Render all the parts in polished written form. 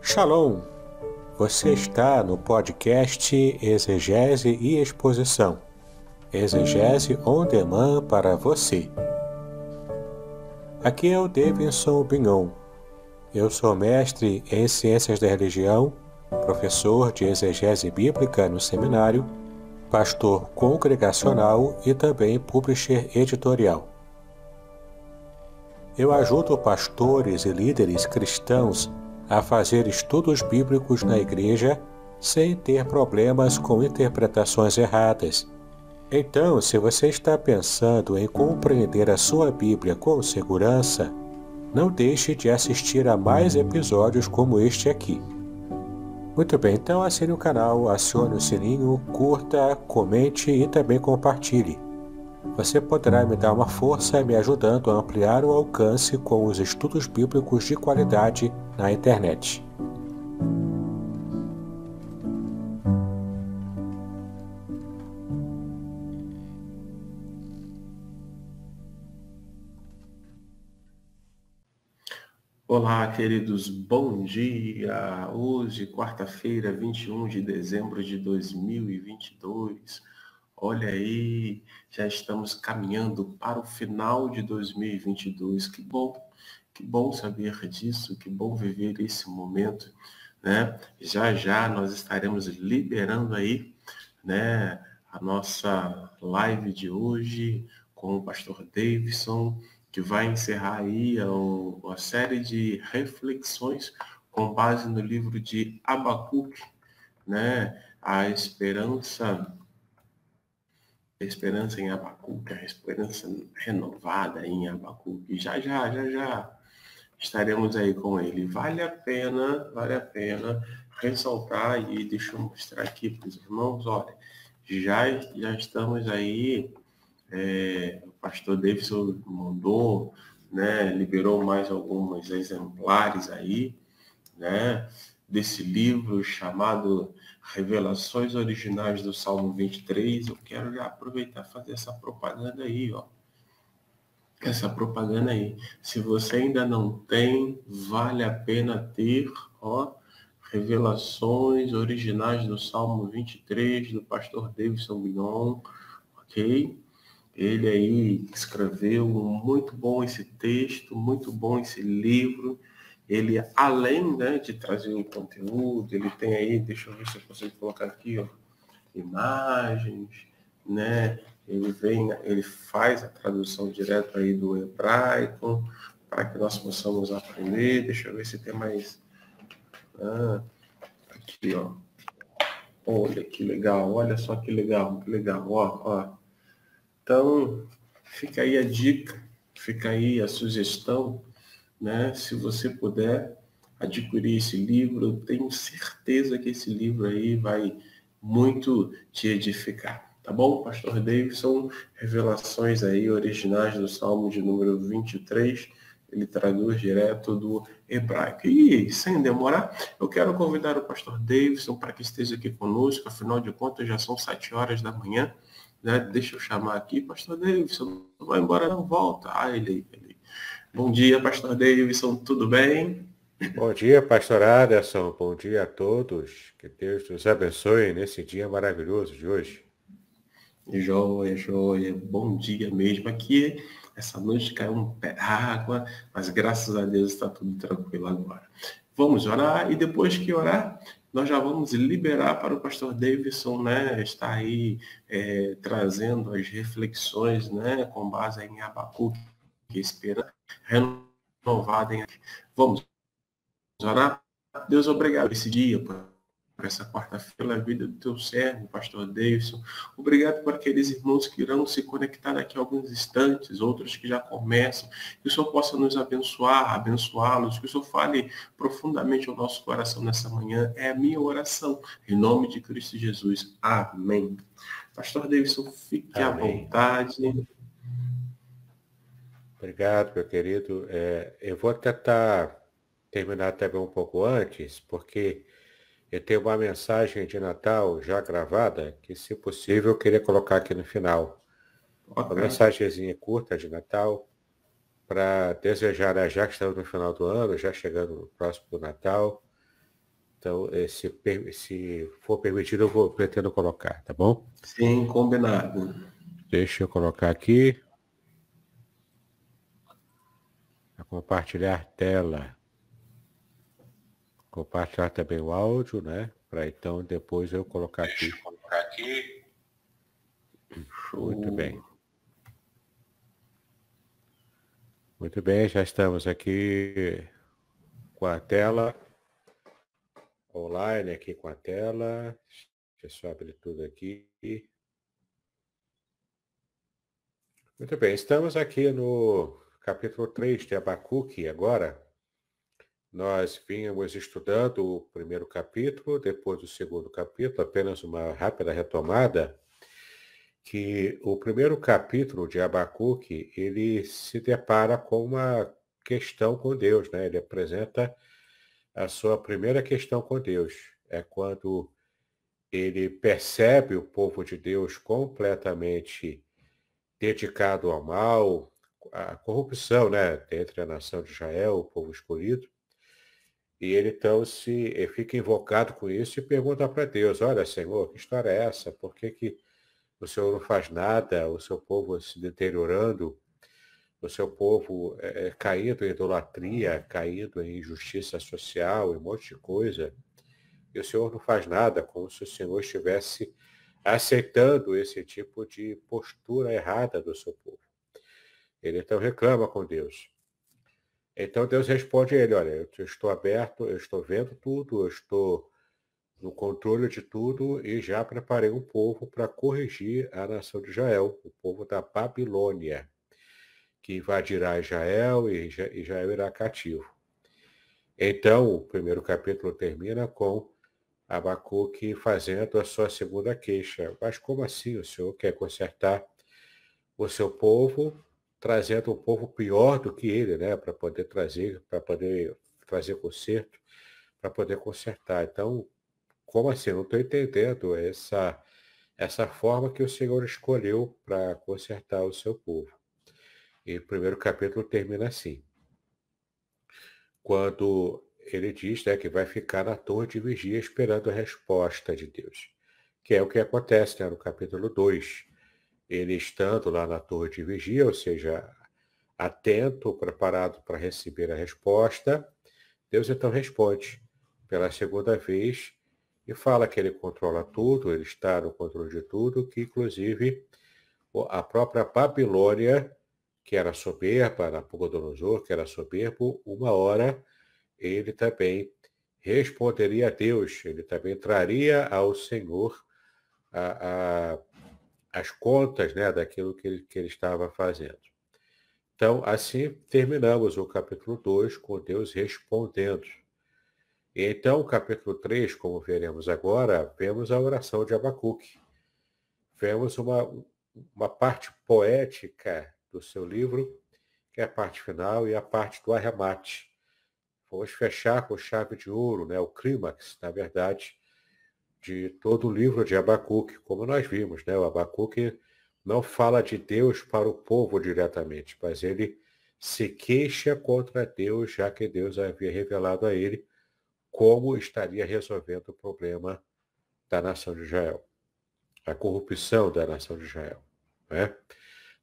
Shalom! Você está no podcast Exegese e Exposição. Exegese on demand para você. Aqui é o Davidson Bignon. Eu sou mestre em Ciências da Religião, professor de Exegese Bíblica no seminário, pastor congregacional e também publisher editorial. Eu ajudo pastores e líderes cristãos a fazer estudos bíblicos na igreja sem ter problemas com interpretações erradas. Então, se você está pensando em compreender a sua Bíblia com segurança, não deixe de assistir a mais episódios como este aqui. Muito bem, então assine o canal, acione o sininho, curta, comente e também compartilhe. Você poderá me dar uma força me ajudando a ampliar o alcance com os estudos bíblicos de qualidade na internet. Olá, queridos, bom dia! Hoje, quarta-feira, 21 de dezembro de 2022. Olha aí, já estamos caminhando para o final de 2022. Que bom saber disso, que bom viver esse momento, né? Já já nós estaremos liberando aí, né, a nossa live de hoje com o pastor Davidson, que vai encerrar aí uma série de reflexões com base no livro de Abacuque, né? A esperança em Abacuque, a esperança renovada em Abacuque. Já estaremos aí com ele. Vale a pena ressaltar, e deixa eu mostrar aqui para os irmãos, olha, já estamos aí, o pastor Davidson mandou, né, liberou mais alguns exemplares aí, né, desse livro chamado Revelações Originais do Salmo 23. Eu quero já aproveitar e fazer essa propaganda aí, ó. Essa propaganda aí. Se você ainda não tem, vale a pena ter, ó, Revelações Originais do Salmo 23, do pastor Davidson Bignon, ok? Ele aí escreveu muito bom esse texto, muito bom esse livro. Ele, além, né, de trazer o conteúdo, ele tem aí, deixa eu ver se eu consigo colocar aqui, ó, imagens, né? Ele faz a tradução direta aí do hebraico, para que nós possamos aprender. Deixa eu ver se tem mais. Aqui, ó. Olha que legal, olha só que legal, ó. Então, fica aí a dica, fica aí a sugestão, né? Se você puder adquirir esse livro, eu tenho certeza que esse livro aí vai muito te edificar. Tá bom, Pastor Davidson? Revelações aí originais do Salmo de número 23, ele traduz direto do hebraico. E, sem demorar, eu quero convidar o Pastor Davidson para que esteja aqui conosco, afinal de contas já são 7 horas da manhã, né? Deixa eu chamar aqui, Pastor Davidson, não vai embora não, volta. Ele. Bom dia, Pastor Davidson, tudo bem? Bom dia, pastor Aderson. Bom dia a todos. Que Deus nos abençoe nesse dia maravilhoso de hoje. Joia. Bom dia mesmo. Aqui, essa noite caiu um pé d'água, mas graças a Deus está tudo tranquilo agora. Vamos orar, e depois que orar, nós já vamos liberar para o pastor Davidson, né? Está aí trazendo as reflexões, né? Com base em Abacuque, esperança renovada em... Vamos orar? Deus, obrigado esse dia, por essa quarta-feira, a vida do teu servo, pastor Davidson. Obrigado por aqueles irmãos que irão se conectar daqui a alguns instantes, outros que já começam. Que o Senhor possa nos abençoar, abençoá-los, que o Senhor fale profundamente ao nosso coração nessa manhã. É a minha oração, em nome de Cristo Jesus. Amém. Pastor Davidson, fique à vontade. Obrigado, meu querido. Eu vou tentar terminar também um pouco antes, porque eu tenho uma mensagem de Natal já gravada, que, se possível, eu queria colocar aqui no final. Uma mensagenzinha curta de Natal, para desejar, né, já que estamos no final do ano, já chegando no próximo do Natal, Então, se for permitido, pretendo colocar, tá bom? Sim, combinado. Deixa eu colocar aqui. Compartilhar tela. Compartilhar também o áudio, né? Para então depois eu colocar aqui. Deixa eu colocar aqui. Muito bem. Show. Muito bem, já estamos aqui com a tela online, aqui com a tela. Deixa eu só abrir tudo aqui. Muito bem, estamos aqui no capítulo 3 de Abacuque agora. Nós vínhamos estudando o primeiro capítulo, depois o segundo capítulo, apenas uma rápida retomada, que o primeiro capítulo de Abacuque, ele se depara com uma questão com Deus, né? Ele apresenta a sua primeira questão com Deus. É quando ele percebe o povo de Deus completamente dedicado ao mal, à corrupção, né, entre a nação de Israel, o povo escolhido. E ele então fica invocado com isso e pergunta para Deus: olha, Senhor, que história é essa? Por que o Senhor não faz nada? O seu povo se deteriorando, o seu povo caindo em idolatria, caindo em injustiça social, e um monte de coisa. E o Senhor não faz nada, como se o Senhor estivesse aceitando esse tipo de postura errada do seu povo. Ele então reclama com Deus. Então Deus responde a ele: olha, eu estou aberto, eu estou vendo tudo, eu estou no controle de tudo e já preparei um povo para corrigir a nação de Israel, o povo da Babilônia, que invadirá Israel e Israel irá cativo. Então, o primeiro capítulo termina com Abacuque fazendo a sua segunda queixa. Mas como assim o Senhor quer consertar o seu povo, trazendo um povo pior do que ele, né? Para poder trazer conserto, para poder consertar. Então, como assim? Eu não estou entendendo essa forma que o Senhor escolheu para consertar o seu povo. E o primeiro capítulo termina assim, quando ele diz, né, que vai ficar na torre de vigia esperando a resposta de Deus, que é o que acontece, né, no capítulo 2. Ele estando lá na torre de vigia, ou seja, atento, preparado para receber a resposta, Deus então responde pela segunda vez e fala que ele controla tudo, ele está no controle de tudo, que inclusive a própria Babilônia, que era soberba, Nabucodonosor, que era soberbo, uma hora ele também responderia a Deus, ele também traria ao Senhor a, as contas, né, daquilo que ele estava fazendo. Então, assim terminamos o capítulo 2 com Deus respondendo. E então, o capítulo 3, como veremos agora, vemos a oração de Abacuque. Vemos uma parte poética do seu livro, que é a parte final e a parte do arremate. Vamos fechar com chave de ouro, né, o clímax, na verdade, de todo o livro de Abacuque, como nós vimos, né? O Abacuque não fala de Deus para o povo diretamente, mas ele se queixa contra Deus, já que Deus havia revelado a ele como estaria resolvendo o problema da nação de Israel, a corrupção da nação de Israel, né?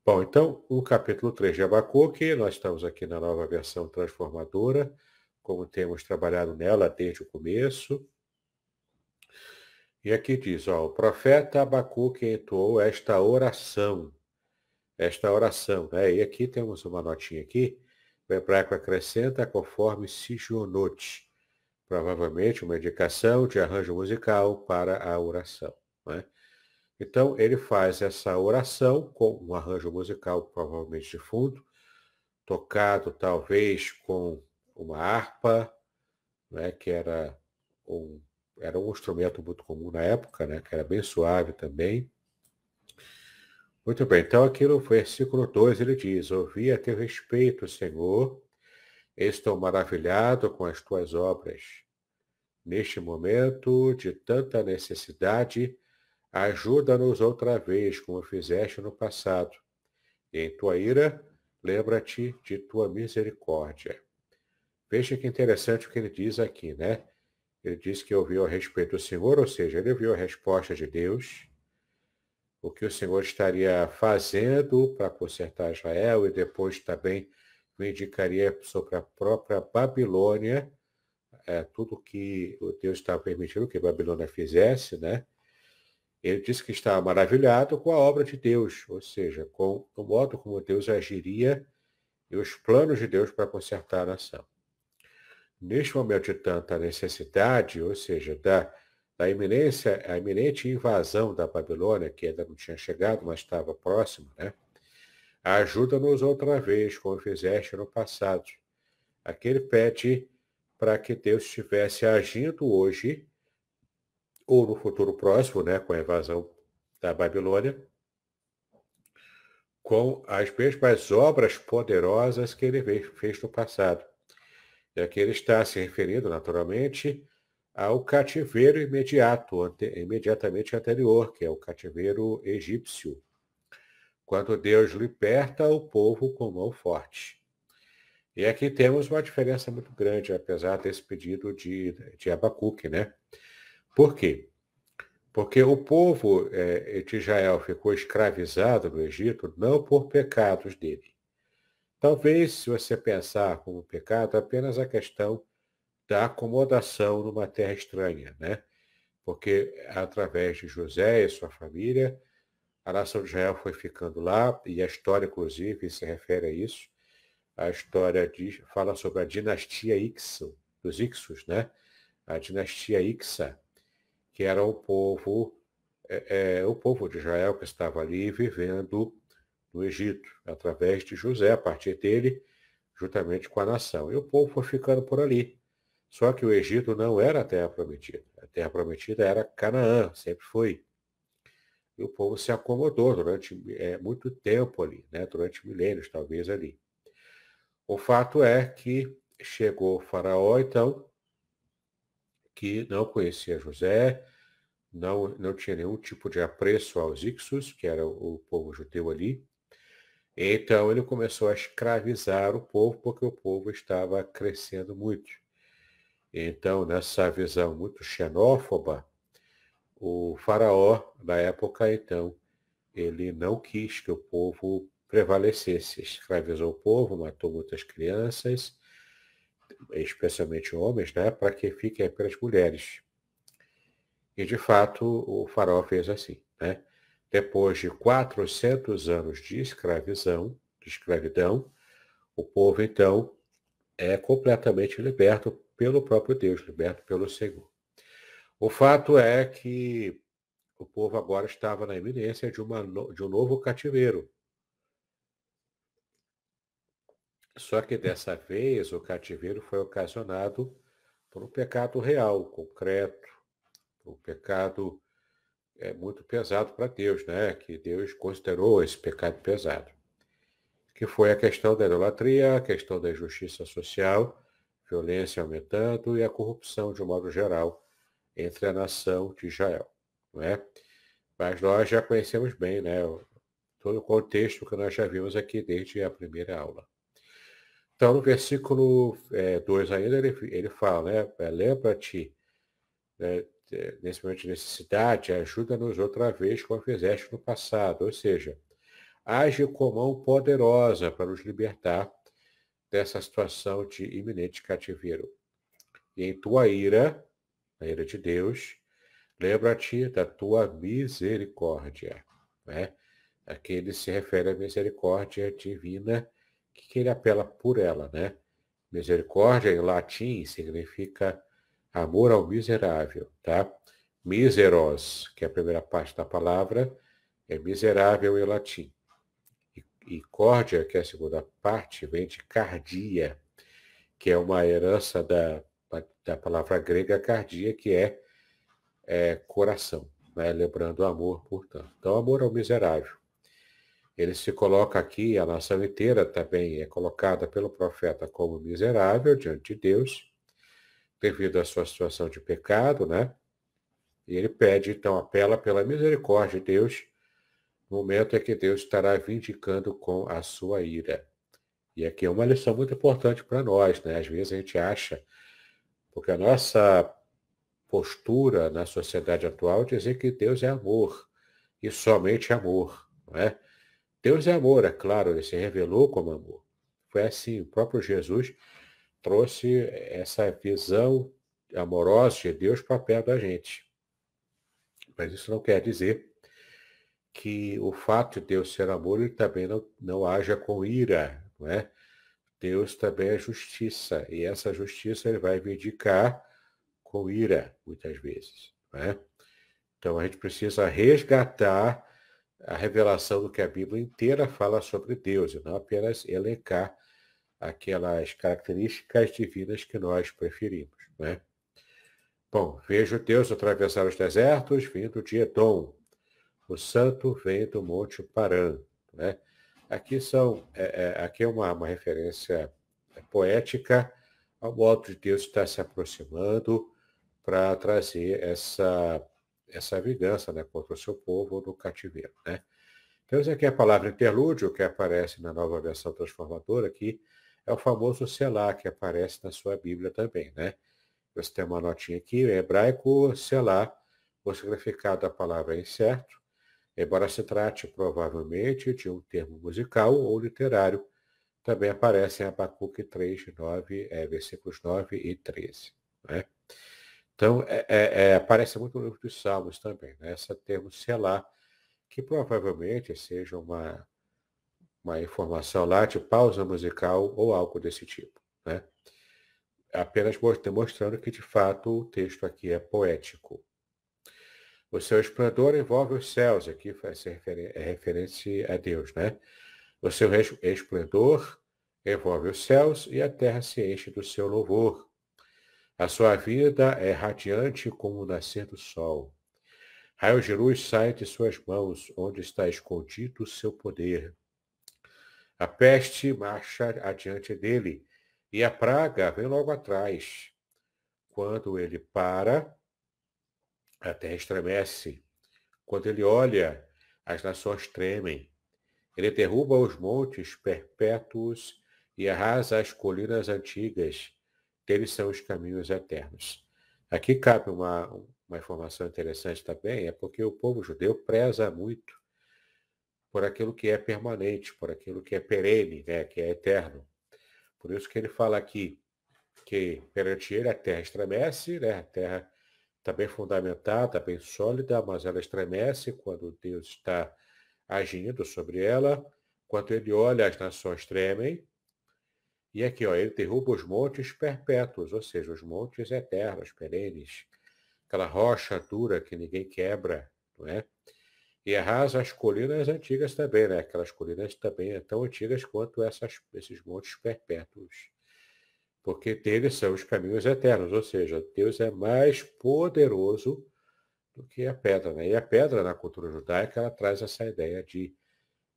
Bom, então, o capítulo 3 de Abacuque, nós estamos aqui na nova versão transformadora, como temos trabalhado nela desde o começo. E aqui diz, ó, o profeta Abacuque entoou esta oração, né? E aqui temos uma notinha aqui, o hebraico acrescenta conforme Sigionote, provavelmente uma indicação de arranjo musical para a oração, né? Então, ele faz essa oração com um arranjo musical, provavelmente de fundo, tocado talvez com uma harpa, né, que um, era um instrumento muito comum na época, né, que era bem suave também. Muito bem, então aqui no versículo 2 ele diz: ouvi a teu respeito, Senhor, estou maravilhado com as tuas obras. Neste momento de tanta necessidade, ajuda-nos outra vez, como fizeste no passado. E em tua ira, lembra-te de tua misericórdia. Veja que interessante o que ele diz aqui, né? Ele disse que ouviu a respeito do Senhor, ou seja, ele ouviu a resposta de Deus, o que o Senhor estaria fazendo para consertar Israel e depois também vindicaria sobre a própria Babilônia, tudo que o Deus estava permitindo que a Babilônia fizesse, né? Ele disse que estava maravilhado com a obra de Deus, ou seja, com o modo como Deus agiria e os planos de Deus para consertar a nação. Neste momento de tanta necessidade, ou seja, da iminência, a iminente invasão da Babilônia, que ainda não tinha chegado, mas estava próxima, né? Ajuda-nos outra vez, como fizeste no passado. Aqui ele pede para que Deus estivesse agindo hoje, ou no futuro próximo, né, com a invasão da Babilônia, com as mesmas obras poderosas que ele fez no passado. E aqui ele está se referindo, naturalmente, ao cativeiro imediatamente anterior, que é o cativeiro egípcio, quando Deus liberta o povo com mão forte. E aqui temos uma diferença muito grande, apesar desse pedido de Abacuque, né? Por quê? Porque o povo de Israel ficou escravizado no Egito não por pecados dele. Talvez, se você pensar como pecado, apenas a questão da acomodação numa terra estranha, né? Porque através de José e sua família, a nação de Israel foi ficando lá, e a história, inclusive, se refere a isso. A história fala sobre a dinastia Ixo, dos Ixos, né? A dinastia Ixa, que era o povo de Israel que estava ali vivendo no Egito, através de José, a partir dele, juntamente com a nação. E o povo foi ficando por ali. Só que o Egito não era a terra prometida. A terra prometida era Canaã, sempre foi. E o povo se acomodou durante muito tempo ali, né? Durante milênios, talvez, ali. O fato é que chegou o faraó, então, que não conhecia José, não tinha nenhum tipo de apreço aos Ixos, que era o povo judeu ali. Então ele começou a escravizar o povo, porque o povo estava crescendo muito. Então, nessa visão muito xenófoba, o faraó, na época, então, ele não quis que o povo prevalecesse. Escravizou o povo, matou muitas crianças, especialmente homens, né, para que fiquem apenas mulheres. E, de fato, o faraó fez assim, né? Depois de 400 anos de escravidão, o povo, então, é completamente liberto pelo próprio Deus, liberto pelo Senhor. O fato é que o povo agora estava na iminência de um novo cativeiro. Só que dessa vez o cativeiro foi ocasionado por um pecado real, concreto, um pecado muito pesado para Deus, né? Que Deus considerou esse pecado pesado, que foi a questão da idolatria, a questão da injustiça social, violência aumentando e a corrupção de um modo geral entre a nação de Israel, não é? Mas nós já conhecemos bem, né? Todo o contexto que nós já vimos aqui desde a primeira aula. Então, no versículo 2 ainda, ele fala, né? Lembra-te, né, nesse momento de necessidade, ajuda-nos outra vez como fizeste no passado. Ou seja, age com mão poderosa para nos libertar dessa situação de iminente cativeiro. E em tua ira, a ira de Deus, lembra-te da tua misericórdia. Né? Aqui ele se refere à misericórdia divina, que ele apela por ela. Né? Misericórdia, em latim, significa amor ao miserável. Tá? Miseros, que é a primeira parte da palavra, é miserável em latim. E córdia, que é a segunda parte, vem de cardia, que é uma herança da palavra grega cardia, que é coração, né? Lembrando o amor, portanto. Então, amor ao miserável. Ele se coloca aqui, a nação inteira também é colocada pelo profeta como miserável diante de Deus, devido à sua situação de pecado, né? E ele pede, então, apela pela misericórdia de Deus, no momento em que Deus estará vindicando com a sua ira. E aqui é uma lição muito importante para nós, né? Às vezes a gente acha, porque a nossa postura na sociedade atual dizer que Deus é amor, e somente amor, não é? Deus é amor, é claro, ele se revelou como amor. Foi assim, o próprio Jesus trouxe essa visão amorosa de Deus para perto da gente. Mas isso não quer dizer que o fato de Deus ser amor, ele também não haja com ira, não é? Deus também é justiça, e essa justiça ele vai vindicar com ira, muitas vezes, não é? Então a gente precisa resgatar a revelação do que a Bíblia inteira fala sobre Deus, e não apenas elencar aquelas características divinas que nós preferimos, não é? Bom, vejo Deus atravessar os desertos vindo de Edom. O santo vem do Monte Parã, né? Aqui é uma referência poética ao modo de Deus estar se aproximando para trazer essa vingança, né, contra o seu povo no cativeiro, né? Temos aqui a palavra interlúdio, que aparece na nova versão transformadora, que é o famoso selá, que aparece na sua Bíblia também, né? Você tem uma notinha aqui, em hebraico, selá, o significado da palavra é incerto, embora se trate provavelmente de um termo musical ou literário, também aparece em Abacuque 3, 9, versículos 9 e 13. Né? Então, aparece muito no livro dos Salmos também, né? Esse termo selá, que provavelmente seja uma informação lá de pausa musical ou algo desse tipo. Né? Apenas demonstrando que, de fato, o texto aqui é poético. O seu esplendor envolve os céus, aqui é referência a Deus, né? O seu esplendor envolve os céus e a terra se enche do seu louvor. A sua vida é radiante como o nascer do sol. Raios de luz saem de suas mãos, onde está escondido o seu poder. A peste marcha adiante dele, e a praga vem logo atrás. Quando ele para, a terra estremece. Quando ele olha, as nações tremem. Ele derruba os montes perpétuos e arrasa as colinas antigas. Deles são os caminhos eternos. Aqui cabe uma informação interessante também, é porque o povo judeu preza muito por aquilo que é permanente, por aquilo que é perene, né, que é eterno. Por isso que ele fala aqui que perante ele a terra estremece, né, a terra está bem fundamentada, bem sólida, mas ela estremece quando Deus está agindo sobre ela. Quando ele olha, as nações tremem. E aqui, ó, ele derruba os montes perpétuos, ou seja, os montes eternos, perenes, aquela rocha dura que ninguém quebra, não é? E arrasa as colinas antigas também, né? Aquelas colinas também tão antigas quanto esses montes perpétuos. Porque deles são os caminhos eternos, ou seja, Deus é mais poderoso do que a pedra, né? E a pedra, na cultura judaica, ela traz essa ideia de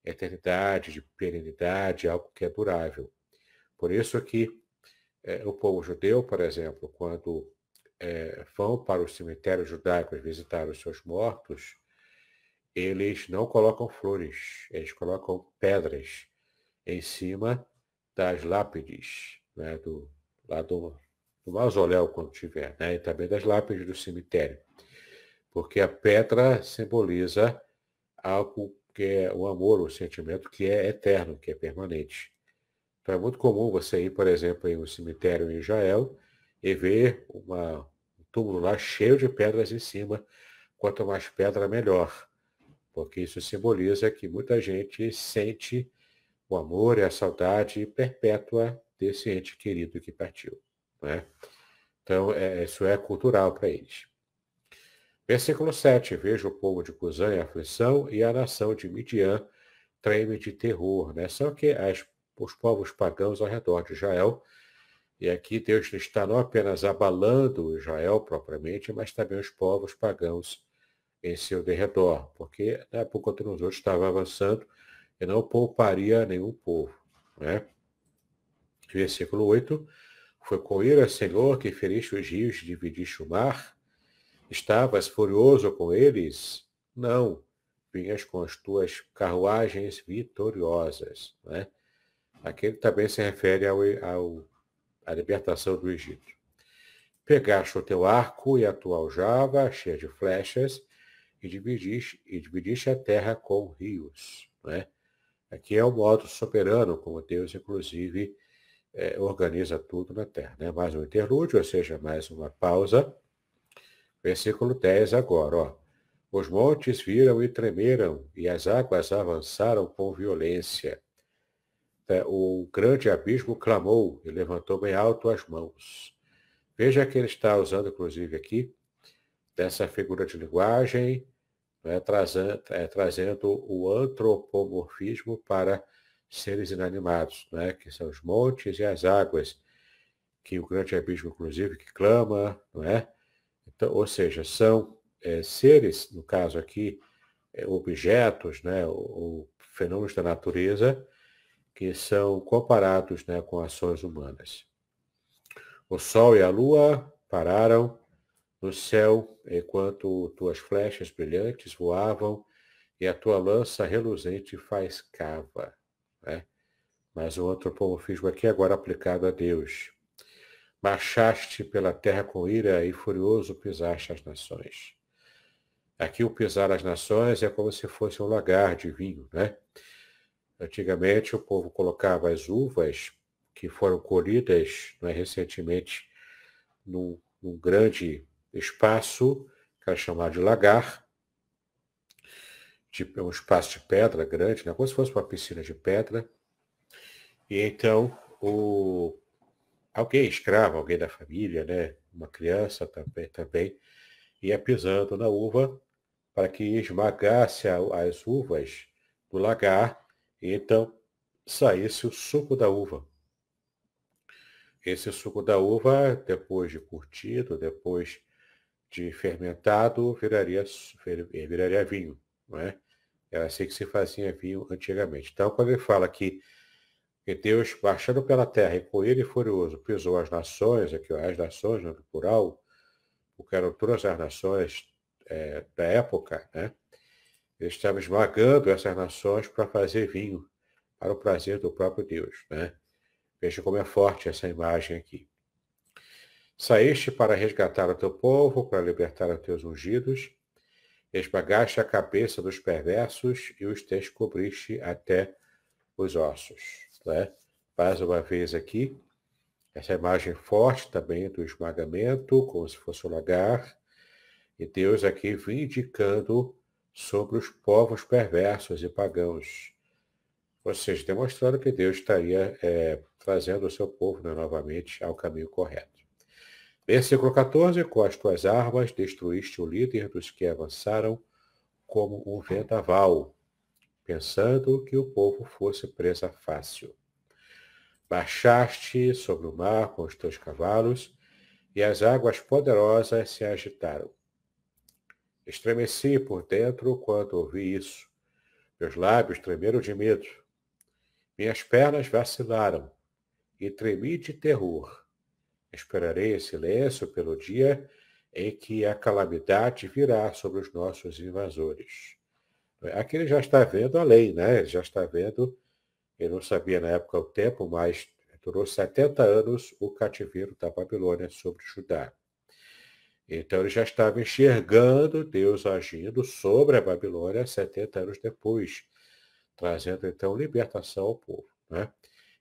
eternidade, de perenidade, algo que é durável. Por isso que o povo judeu, por exemplo, quando vão para os cemitérios judaicos visitar os seus mortos, eles não colocam flores, eles colocam pedras em cima das lápides, né, do mausoléu, quando tiver, né, e também das lápides do cemitério. Porque a pedra simboliza algo que é o amor, o sentimento que é eterno, que é permanente. Então é muito comum você ir, por exemplo, em um cemitério em Israel e ver um túmulo lá cheio de pedras em cima. Quanto mais pedra, melhor. Porque isso simboliza que muita gente sente o amor e a saudade perpétua desse ente querido que partiu. Né? Então, isso é cultural para eles. Versículo 7. Veja o povo de Cusã em aflição e a nação de Midian treme de terror. Né? São que os povos pagãos ao redor de Israel. E aqui Deus está não apenas abalando Israel propriamente, mas também os povos pagãos em seu derredor, porque Nabucodonosor estava avançando e não pouparia nenhum povo. Né? Versículo 8. Foi com ira, Senhor, que feriste os rios e dividiste o mar? Estavas furioso com eles? Não, vinhas com as tuas carruagens vitoriosas. Né? Aqui ele também se refere à libertação do Egito. pegaste o teu arco e a tua aljava, cheia de flechas, e dividiste a terra com rios. Né? Aqui é o modo soberano, como Deus, inclusive, organiza tudo na terra. Né? Mais um interlúdio, ou seja, mais uma pausa. Versículo 10 agora. Ó. Os montes viram e tremeram, e as águas avançaram com violência. O grande abismo clamou e levantou bem alto as mãos. Veja que ele está usando, inclusive, aqui, dessa figura de linguagem, né, trazendo o antropomorfismo para seres inanimados, né, que são os montes e as águas, que o grande abismo, inclusive, que clama, não é? Então, ou seja, são seres, no caso aqui, objetos, né, ou fenômenos da natureza, que são comparados, né, com ações humanas. O sol e a lua pararam no céu enquanto tuas flechas brilhantes voavam e a tua lança reluzente faiscava. Né? Mas o antropomorfismo aqui agora aplicado a Deus. Marchaste pela terra com ira e furioso pisaste as nações. Aqui o pisar as nações é como se fosse um lagar de vinho, né? Antigamente o povo colocava as uvas que foram colhidas, né, recentemente num grande espaço, que era chamado de lagar, um espaço de pedra grande, né, como se fosse uma piscina de pedra. E então alguém escravo, alguém da família, né, uma criança também ia pisando na uva para que esmagasse as uvas do lagar e então saísse o suco da uva. Esse suco da uva, depois de curtido, depois de fermentado, viraria vinho. Não é? Era assim que se fazia vinho antigamente. Então, quando ele fala que Deus, baixando pela terra e com ele furioso, pisou as nações, aqui ó, as nações no plural, porque eram todas as nações da época, né? Ele estava esmagando essas nações para fazer vinho, para o prazer do próprio Deus. Né? Veja como é forte essa imagem aqui. Saíste para resgatar o teu povo, para libertar os teus ungidos, esmagaste a cabeça dos perversos e os descobriste até os ossos. Né? Mais uma vez aqui, essa imagem forte também do esmagamento, como se fosse um lagar, e Deus aqui vindicando sobre os povos perversos e pagãos. Ou seja, demonstrando que Deus estaria trazendo o seu povo, né, novamente ao caminho correto. Versículo 14, com as tuas armas destruíste o líder dos que avançaram como um vendaval, pensando que o povo fosse presa fácil. Baixaste sobre o mar com os teus cavalos, e as águas poderosas se agitaram. Estremeci por dentro quando ouvi isso. Meus lábios tremeram de medo. Minhas pernas vacilaram e tremi de terror. Esperarei em silêncio pelo dia em que a calamidade virá sobre os nossos invasores. Aqui ele já está vendo a lei, né? Ele já está vendo, ele não sabia na época o tempo, mas durou 70 anos o cativeiro da Babilônia sobre Judá. Então ele já estava enxergando Deus agindo sobre a Babilônia 70 anos depois, trazendo então libertação ao povo. Né?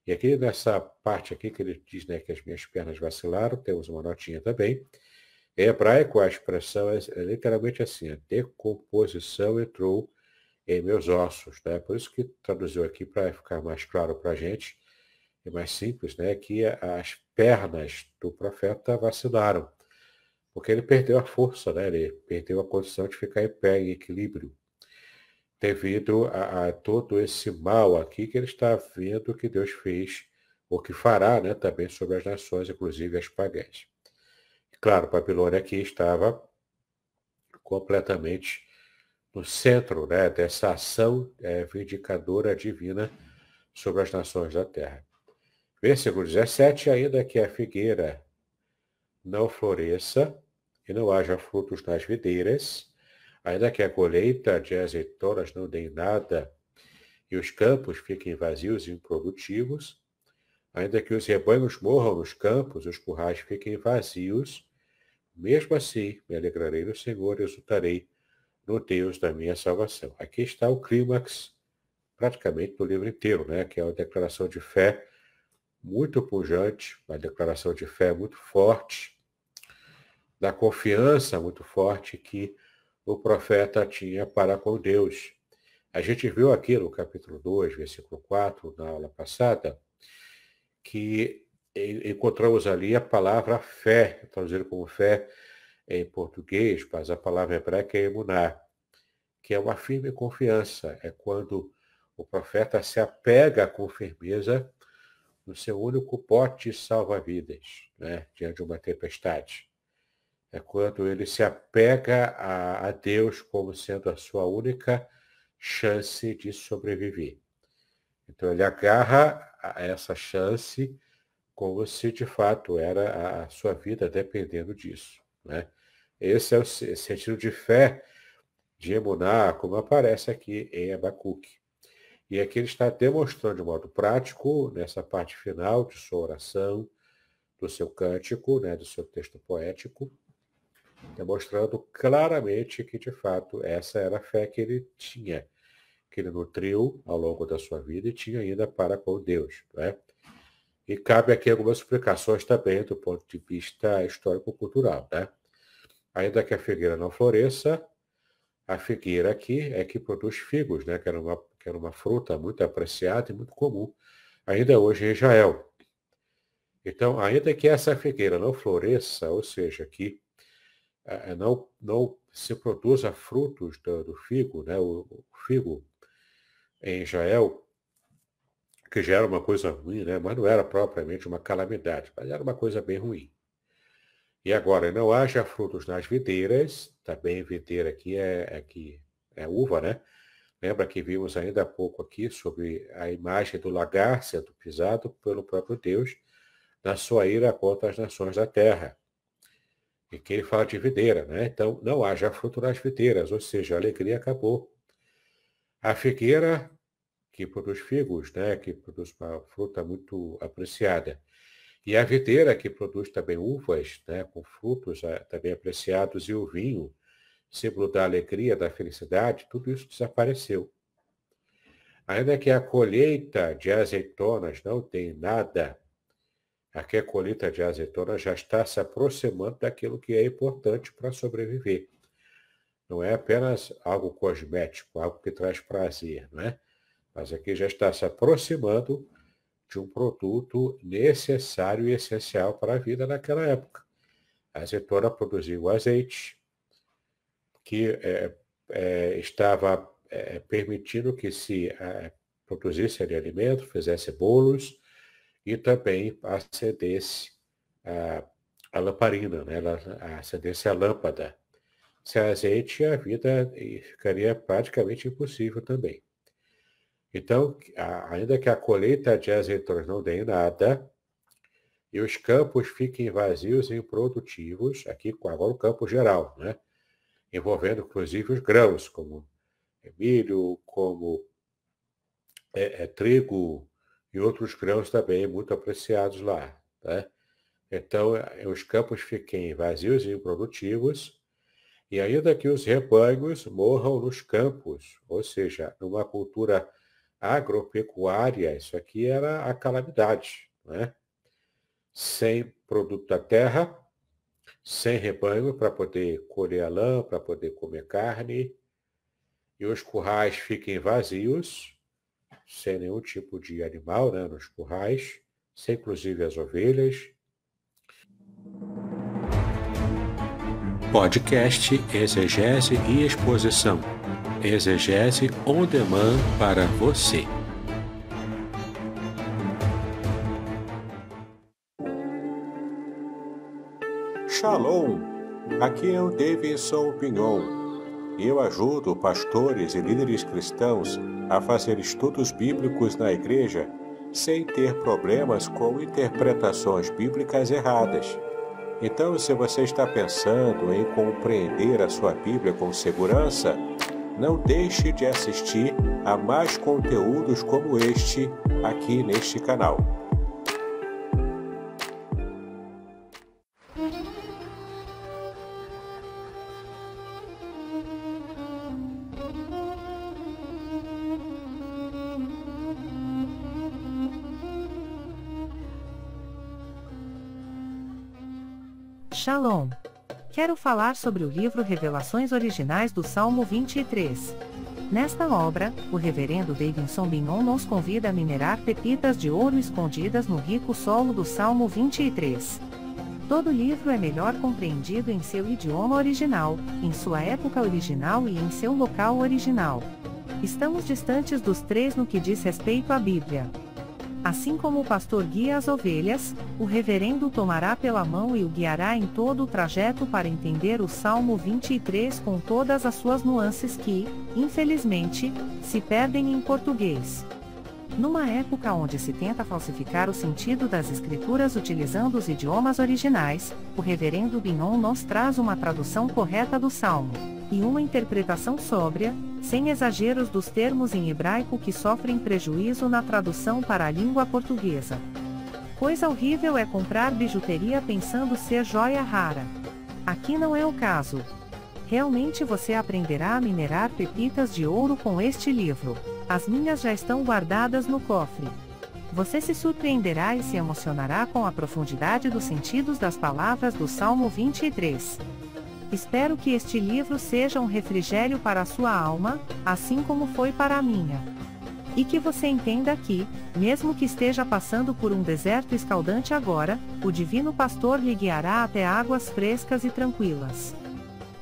E aqui nessa parte aqui que ele diz, né, que as minhas pernas vacilaram, temos uma notinha também. Em hebraico a expressão é literalmente assim, a decomposição entrou em meus ossos. Né? Por isso que traduziu aqui para ficar mais claro para a gente, é mais simples, né, que as pernas do profeta vacilaram. Porque ele perdeu a força, né? Ele perdeu a condição de ficar em pé, em equilíbrio, devido a todo esse mal aqui que ele está vendo que Deus fez, ou que fará, né, também sobre as nações, inclusive as pagãs. Claro, Babilônia aqui estava completamente no centro, né, dessa ação vindicadora divina sobre as nações da terra. Versículo 17, ainda que a figueira não floresça, e não haja frutos nas videiras, ainda que a colheita de azeitonas não dê nada, e os campos fiquem vazios e improdutivos, ainda que os rebanhos morram nos campos, os currais fiquem vazios, Mesmo assim, me alegrarei no Senhor e exultarei no Deus da minha salvação. Aqui está o clímax, praticamente, do livro inteiro, né? Que é uma declaração de fé muito pujante, uma declaração de fé muito forte, da confiança muito forte que o profeta tinha para com Deus. A gente viu aqui no capítulo 2, versículo 4, na aula passada, que encontramos ali a palavra fé, traduzido como fé em português, mas a palavra hebraica é emuná, que é uma firme confiança. É quando o profeta se apega com firmeza no seu único pote salva-vidas, né, diante de uma tempestade. É quando ele se apega a Deus como sendo a sua única chance de sobreviver. Então ele agarra a essa chance como se de fato era a sua vida dependendo disso, né? Esse é o sentido de fé de emuná, como aparece aqui em Abacuque. E aqui ele está demonstrando de modo prático, nessa parte final de sua oração, do seu cântico, né, do seu texto poético, demonstrando claramente que, de fato, essa era a fé que ele tinha, que ele nutriu ao longo da sua vida e tinha ainda para com Deus, né? E cabe aqui algumas explicações também do ponto de vista histórico-cultural, né? Ainda que a figueira não floresça, a figueira aqui é que produz figos, né? Que era uma fruta muito apreciada e muito comum, ainda hoje em Israel. Então, ainda que essa figueira não floresça, ou seja, que não se produza frutos do figo, né? O figo em Israel, que já era uma coisa ruim, né? Mas não era propriamente uma calamidade, mas era uma coisa bem ruim. E agora, não haja frutos nas videiras, também videira aqui é uva, né? Lembra que vimos ainda há pouco aqui sobre a imagem do lagar sendo pisado pelo próprio Deus na sua ira contra as nações da terra. E que ele fala de videira, né? Então, não haja fruto nas videiras, ou seja, a alegria acabou. A figueira, que produz figos, né? Que produz uma fruta muito apreciada. E a videira, que produz também uvas, né? Com frutos também apreciados, e o vinho, símbolo da alegria, da felicidade, tudo isso desapareceu. Ainda que a colheita de azeitonas não tem nada, aqui a colheita de azeitonas já está se aproximando daquilo que é importante para sobreviver. Não é apenas algo cosmético, algo que traz prazer, não é? Mas aqui já está se aproximando de um produto necessário e essencial para a vida naquela época. A azeitona produzia o azeite, que estava permitindo que se produzisse ali alimento, fizesse bolos e também acendesse a lamparina, né? Acendesse a lâmpada. Sem azeite, a vida ficaria praticamente impossível também. Então, ainda que a colheita de azeitonas não dê nada, e os campos fiquem vazios e improdutivos, aqui agora o campo geral, né? Envolvendo inclusive os grãos, como milho, como trigo e outros grãos também muito apreciados lá, né? Então, os campos fiquem vazios e improdutivos, e ainda que os rebanhos morram nos campos, ou seja, numa cultura agropecuária, isso aqui era a calamidade, né? Sem produto da terra, sem rebanho para poder colher a lã, para poder comer carne, e os currais fiquem vazios, sem nenhum tipo de animal, né, nos currais, sem inclusive as ovelhas. Podcast Exegese e Exposição. Exegese on demand para você. Shalom! Aqui é o Davidson Pignon. Eu ajudo pastores e líderes cristãos a fazer estudos bíblicos na igreja sem ter problemas com interpretações bíblicas erradas. Então, se você está pensando em compreender a sua Bíblia com segurança, não deixe de assistir a mais conteúdos como este aqui neste canal. Shalom! Quero falar sobre o livro Revelações Originais do Salmo 23. Nesta obra, o reverendo Davidson Bignon nos convida a minerar pepitas de ouro escondidas no rico solo do Salmo 23. Todo livro é melhor compreendido em seu idioma original, em sua época original e em seu local original. Estamos distantes dos três no que diz respeito à Bíblia. Assim como o pastor guia as ovelhas, o reverendo tomará pela mão e o guiará em todo o trajeto para entender o Salmo 23 com todas as suas nuances que, infelizmente, se perdem em português. Numa época onde se tenta falsificar o sentido das escrituras utilizando os idiomas originais, o reverendo Bignon nos traz uma tradução correta do Salmo, e uma interpretação sóbria, sem exageros dos termos em hebraico que sofrem prejuízo na tradução para a língua portuguesa. Coisa horrível é comprar bijuteria pensando ser joia rara. Aqui não é o caso. Realmente você aprenderá a minerar pepitas de ouro com este livro. As minhas já estão guardadas no cofre. Você se surpreenderá e se emocionará com a profundidade dos sentidos das palavras do Salmo 23. Espero que este livro seja um refrigério para a sua alma, assim como foi para a minha. E que você entenda que, mesmo que esteja passando por um deserto escaldante agora, o Divino Pastor lhe guiará até águas frescas e tranquilas.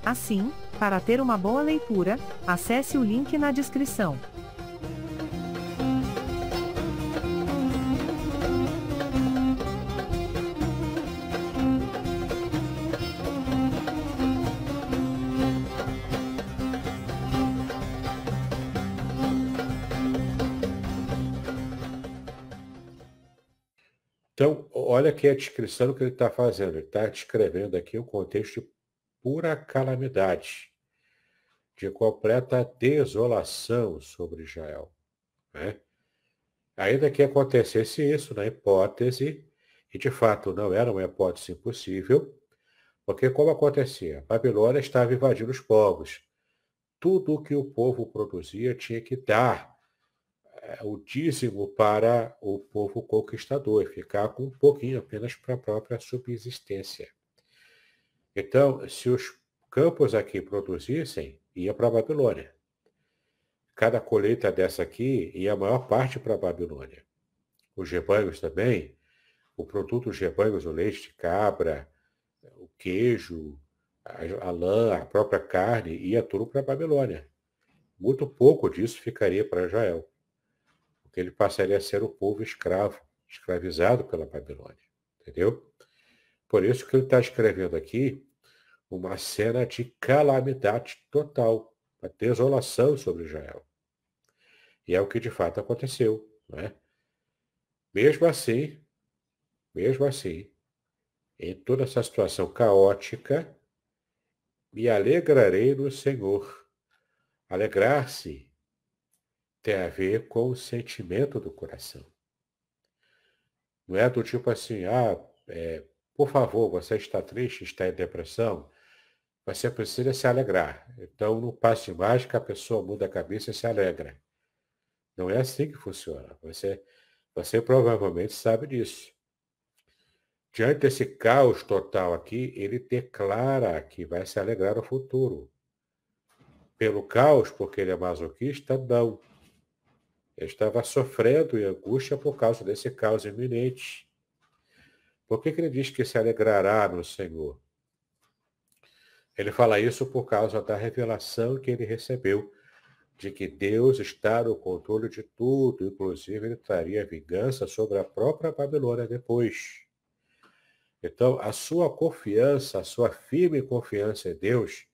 Assim, para ter uma boa leitura, acesse o link na descrição. Então, olha aqui a descrição que ele está fazendo. Ele está descrevendo aqui um contexto de pura calamidade, de completa desolação sobre Israel, né? Ainda que acontecesse isso na hipótese, e de fato não era uma hipótese impossível, porque como acontecia? A Babilônia estava invadindo os povos. Tudo o que o povo produzia tinha que dar o dízimo para o povo conquistador e ficar com um pouquinho apenas para a própria subsistência. Então, se os campos aqui produzissem, ia para a Babilônia. Cada colheita dessa aqui ia a maior parte para a Babilônia. Os rebanhos também, o produto dos rebanhos, o leite de cabra, o queijo, a lã, a própria carne, ia tudo para a Babilônia. Muito pouco disso ficaria para Israel, porque ele passaria a ser o povo escravo, escravizado pela Babilônia. Entendeu? Por isso que ele está escrevendo aqui uma cena de calamidade total, uma desolação sobre Israel. E é o que de fato aconteceu, né? Mesmo assim, em toda essa situação caótica, me alegrarei no Senhor. Alegrar-se tem a ver com o sentimento do coração. Não é do tipo assim, por favor, você está triste, está em depressão, você precisa se alegrar. Então, no passe de mágica, a pessoa muda a cabeça e se alegra. Não é assim que funciona. Você provavelmente sabe disso. Diante desse caos total aqui, ele declara que vai se alegrar no futuro. Pelo caos, porque ele é masoquista? Não. Ele estava sofrendo em angústia por causa desse caos iminente. Por que ele diz que se alegrará no Senhor? Ele fala isso por causa da revelação que ele recebeu de que Deus está no controle de tudo, inclusive ele traria vingança sobre a própria Babilônia depois. Então, a sua confiança, a sua firme confiança em Deus,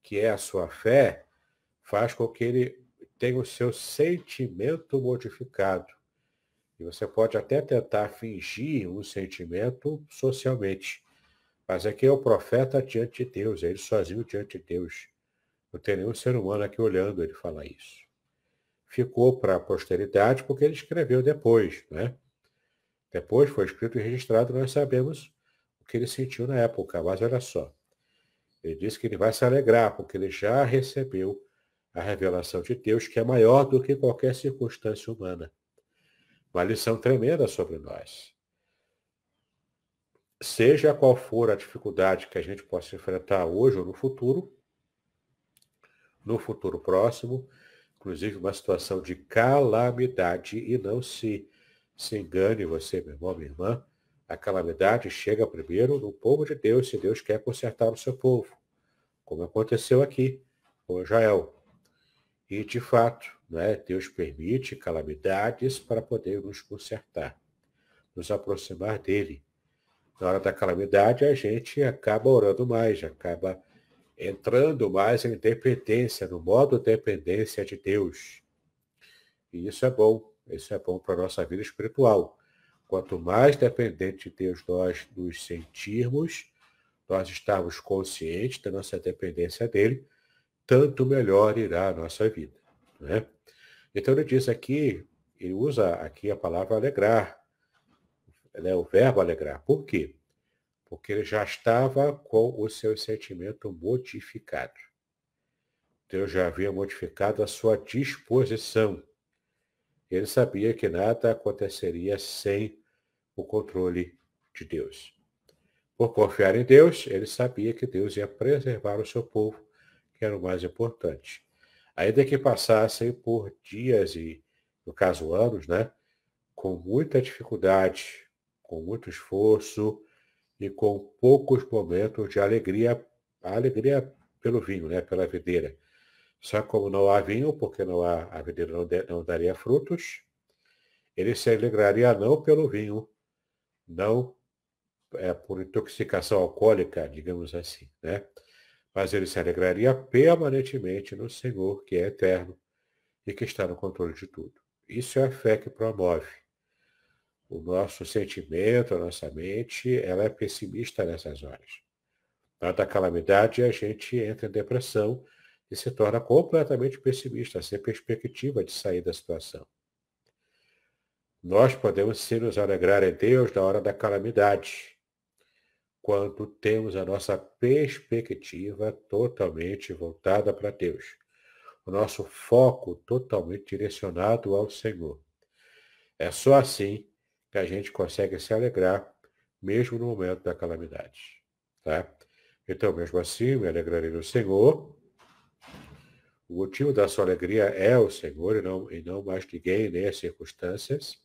que é a sua fé, faz com que ele tenha o seu sentimento modificado. E você pode até tentar fingir um sentimento socialmente. Mas aqui é o profeta diante de Deus, é ele sozinho diante de Deus. Não tem nenhum ser humano aqui olhando ele falar isso. Ficou para a posteridade porque ele escreveu depois, né? Depois foi escrito e registrado, nós sabemos o que ele sentiu na época. Mas olha só, ele disse que ele vai se alegrar porque ele já recebeu a revelação de Deus, que é maior do que qualquer circunstância humana. Uma lição tremenda sobre nós. seja qual for a dificuldade que a gente possa enfrentar hoje ou no futuro próximo, inclusive uma situação de calamidade, e não se engane você, meu irmão, minha irmã, a calamidade chega primeiro no povo de Deus, se Deus quer consertar o seu povo, como aconteceu aqui com Israel. E, de fato, né, Deus permite calamidades para poder nos consertar, nos aproximar dele. Na hora da calamidade, a gente acaba orando mais, acaba entrando mais em dependência, no modo dependência de Deus. E isso é bom para a nossa vida espiritual. Quanto mais dependente de Deus nós nos sentirmos, nós estamos conscientes da nossa dependência dele, tanto melhor irá a nossa vida. Né? Então ele diz aqui, ele usa aqui a palavra alegrar, né, o verbo alegrar. Por quê? Porque ele já estava com o seu sentimento modificado. Deus já havia modificado a sua disposição. Ele sabia que nada aconteceria sem o controle de Deus. Por confiar em Deus, ele sabia que Deus ia preservar o seu povo, que era o mais importante. Ainda que passassem por dias e, no caso, anos, né, com muita dificuldade, com muito esforço e com poucos momentos de alegria, a alegria pelo vinho, né, pela videira. Só como não há vinho, porque a videira não daria frutos, ele se alegraria não pelo vinho, não por intoxicação alcoólica, digamos assim, né? Mas ele se alegraria permanentemente no Senhor, que é eterno e que está no controle de tudo. Isso é a fé que promove. O nosso sentimento, a nossa mente, ela é pessimista nessas horas. Na hora da calamidade, a gente entra em depressão e se torna completamente pessimista, sem perspectiva de sair da situação. Nós podemos sim nos alegrar em Deus na hora da calamidade, quando temos a nossa perspectiva totalmente voltada para Deus, o nosso foco totalmente direcionado ao Senhor. É só assim que a gente consegue se alegrar, mesmo no momento da calamidade. Tá? Então, mesmo assim, me alegrarei no Senhor. O motivo da sua alegria é o Senhor e não mais ninguém, nem as circunstâncias.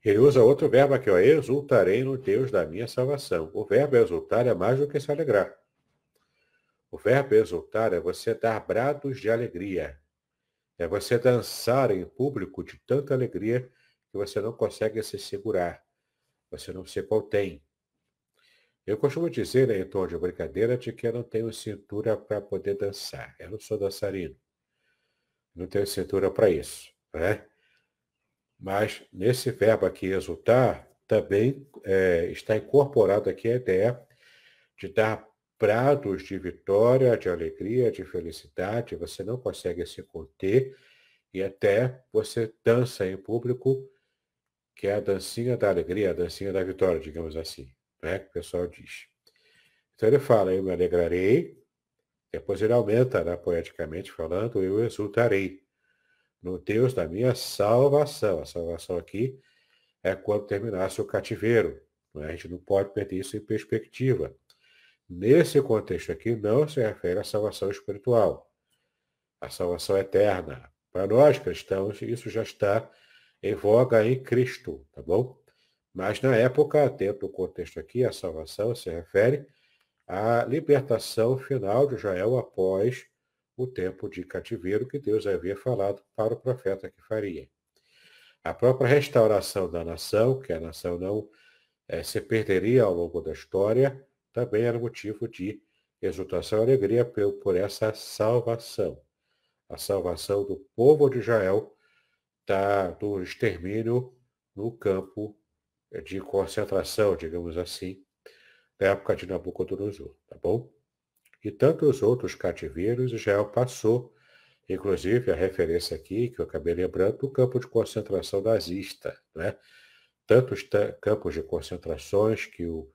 Ele usa outro verbo aqui, ó, exultarei no Deus da minha salvação. O verbo exultar é mais do que se alegrar. O verbo exultar é você dar brados de alegria. É você dançar em público de tanta alegria que você não consegue se segurar. Você não se contém. Eu costumo dizer, em tom de brincadeira, de que eu não tenho cintura para poder dançar. Eu não sou dançarino. Não tenho cintura para isso. Né? Mas nesse verbo aqui, exultar, também está incorporado aqui a ideia de dar brados de vitória, de alegria, de felicidade. Você não consegue se conter e até você dança em público, que é a dancinha da alegria, a dancinha da vitória, digamos assim, né? Que o pessoal diz. Então ele fala, eu me alegrarei, depois ele aumenta, né, poeticamente falando, eu exultarei no Deus da minha salvação. A salvação aqui é quando terminasse o cativeiro. Né? A gente não pode perder isso em perspectiva. Nesse contexto aqui, não se refere à salvação espiritual, à salvação eterna. Para nós cristãos, isso já está em voga em Cristo, tá bom? Mas na época, dentro do contexto aqui, a salvação se refere à libertação final de Israel após o tempo de cativeiro que Deus havia falado para o profeta que faria. A própria restauração da nação, que a nação não se perderia ao longo da história, também era motivo de exultação e alegria por essa salvação. A salvação do povo de Israel do extermínio no campo de concentração, digamos assim, na época de Nabucodonosor, tá bom? E tantos outros cativeiros Israel passou, inclusive a referência aqui, que eu acabei lembrando, do campo de concentração nazista, né? Tantos campos de concentrações que o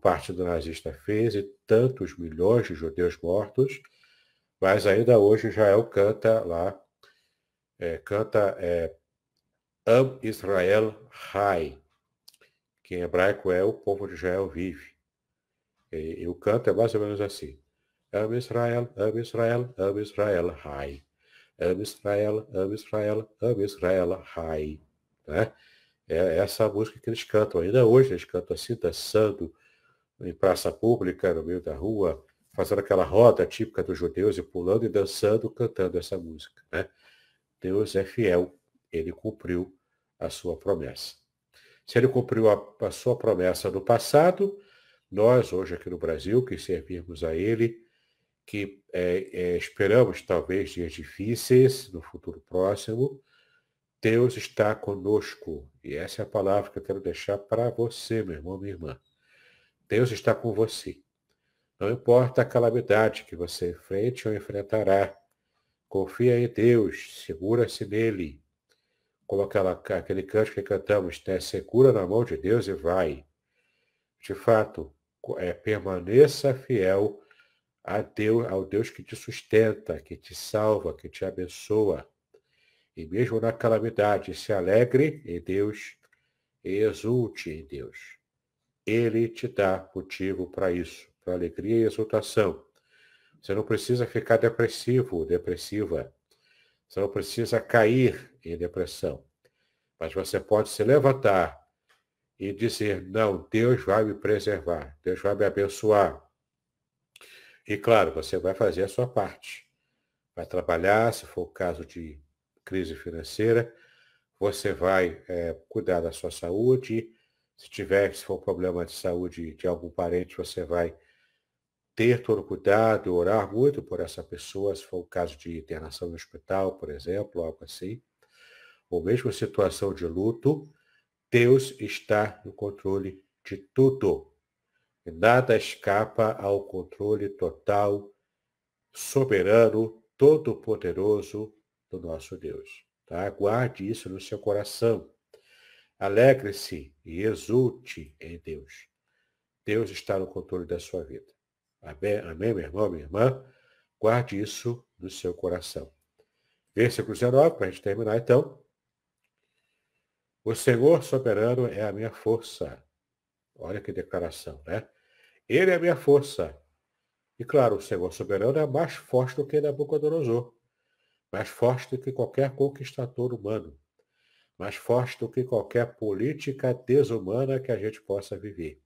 partido nazista fez e tantos milhões de judeus mortos, mas ainda hoje Israel canta lá, Am Israel Hai, que em hebraico é o povo de Israel vive. E o canto é mais ou menos assim. Am Israel, Hai. Am Israel, Am Israel, Hai. Né? É essa música que eles cantam. Ainda hoje eles cantam assim, dançando em praça pública, no meio da rua, fazendo aquela roda típica dos judeus e pulando e dançando, cantando essa música. Né? Deus é fiel, ele cumpriu a sua promessa. Se ele cumpriu a sua promessa no passado, nós, hoje aqui no Brasil, que servimos a ele, que esperamos talvez dias difíceis no futuro próximo, Deus está conosco. E essa é a palavra que eu quero deixar para você, meu irmão, minha irmã. Deus está com você. Não importa a calamidade que você enfrente ou enfrentará. Confia em Deus, segura-se nele. Como aquele canto que cantamos, né? Segura na mão de Deus e vai. De fato, permaneça fiel a Deus, ao Deus que te sustenta, que te salva, que te abençoa. E mesmo na calamidade, se alegre em Deus e exulte em Deus. Ele te dá motivo para isso, para alegria e exultação. Você não precisa ficar depressivo, depressiva. Você não precisa cair em depressão. Mas você pode se levantar e dizer, não, Deus vai me preservar, Deus vai me abençoar. E claro, você vai fazer a sua parte. Vai trabalhar, se for o caso de crise financeira, você vai cuidar da sua saúde. Se for problema de saúde de algum parente, você vai ter todo o cuidado, orar muito por essa pessoa, se for o caso de internação no hospital, por exemplo, algo assim. Ou mesmo situação de luto, Deus está no controle de tudo. E nada escapa ao controle total, soberano, todo-poderoso do nosso Deus. Tá? Guarde isso no seu coração. Alegre-se e exulte em Deus. Deus está no controle da sua vida. Amém, amém, meu irmão, minha irmã? Guarde isso no seu coração. Versículo 19, para a gente terminar então. O Senhor soberano é a minha força. Olha que declaração, né? Ele é a minha força. E claro, o Senhor soberano é mais forte do que Nabucodonosor. Mais forte do que qualquer conquistador humano. Mais forte do que qualquer política desumana que a gente possa viver.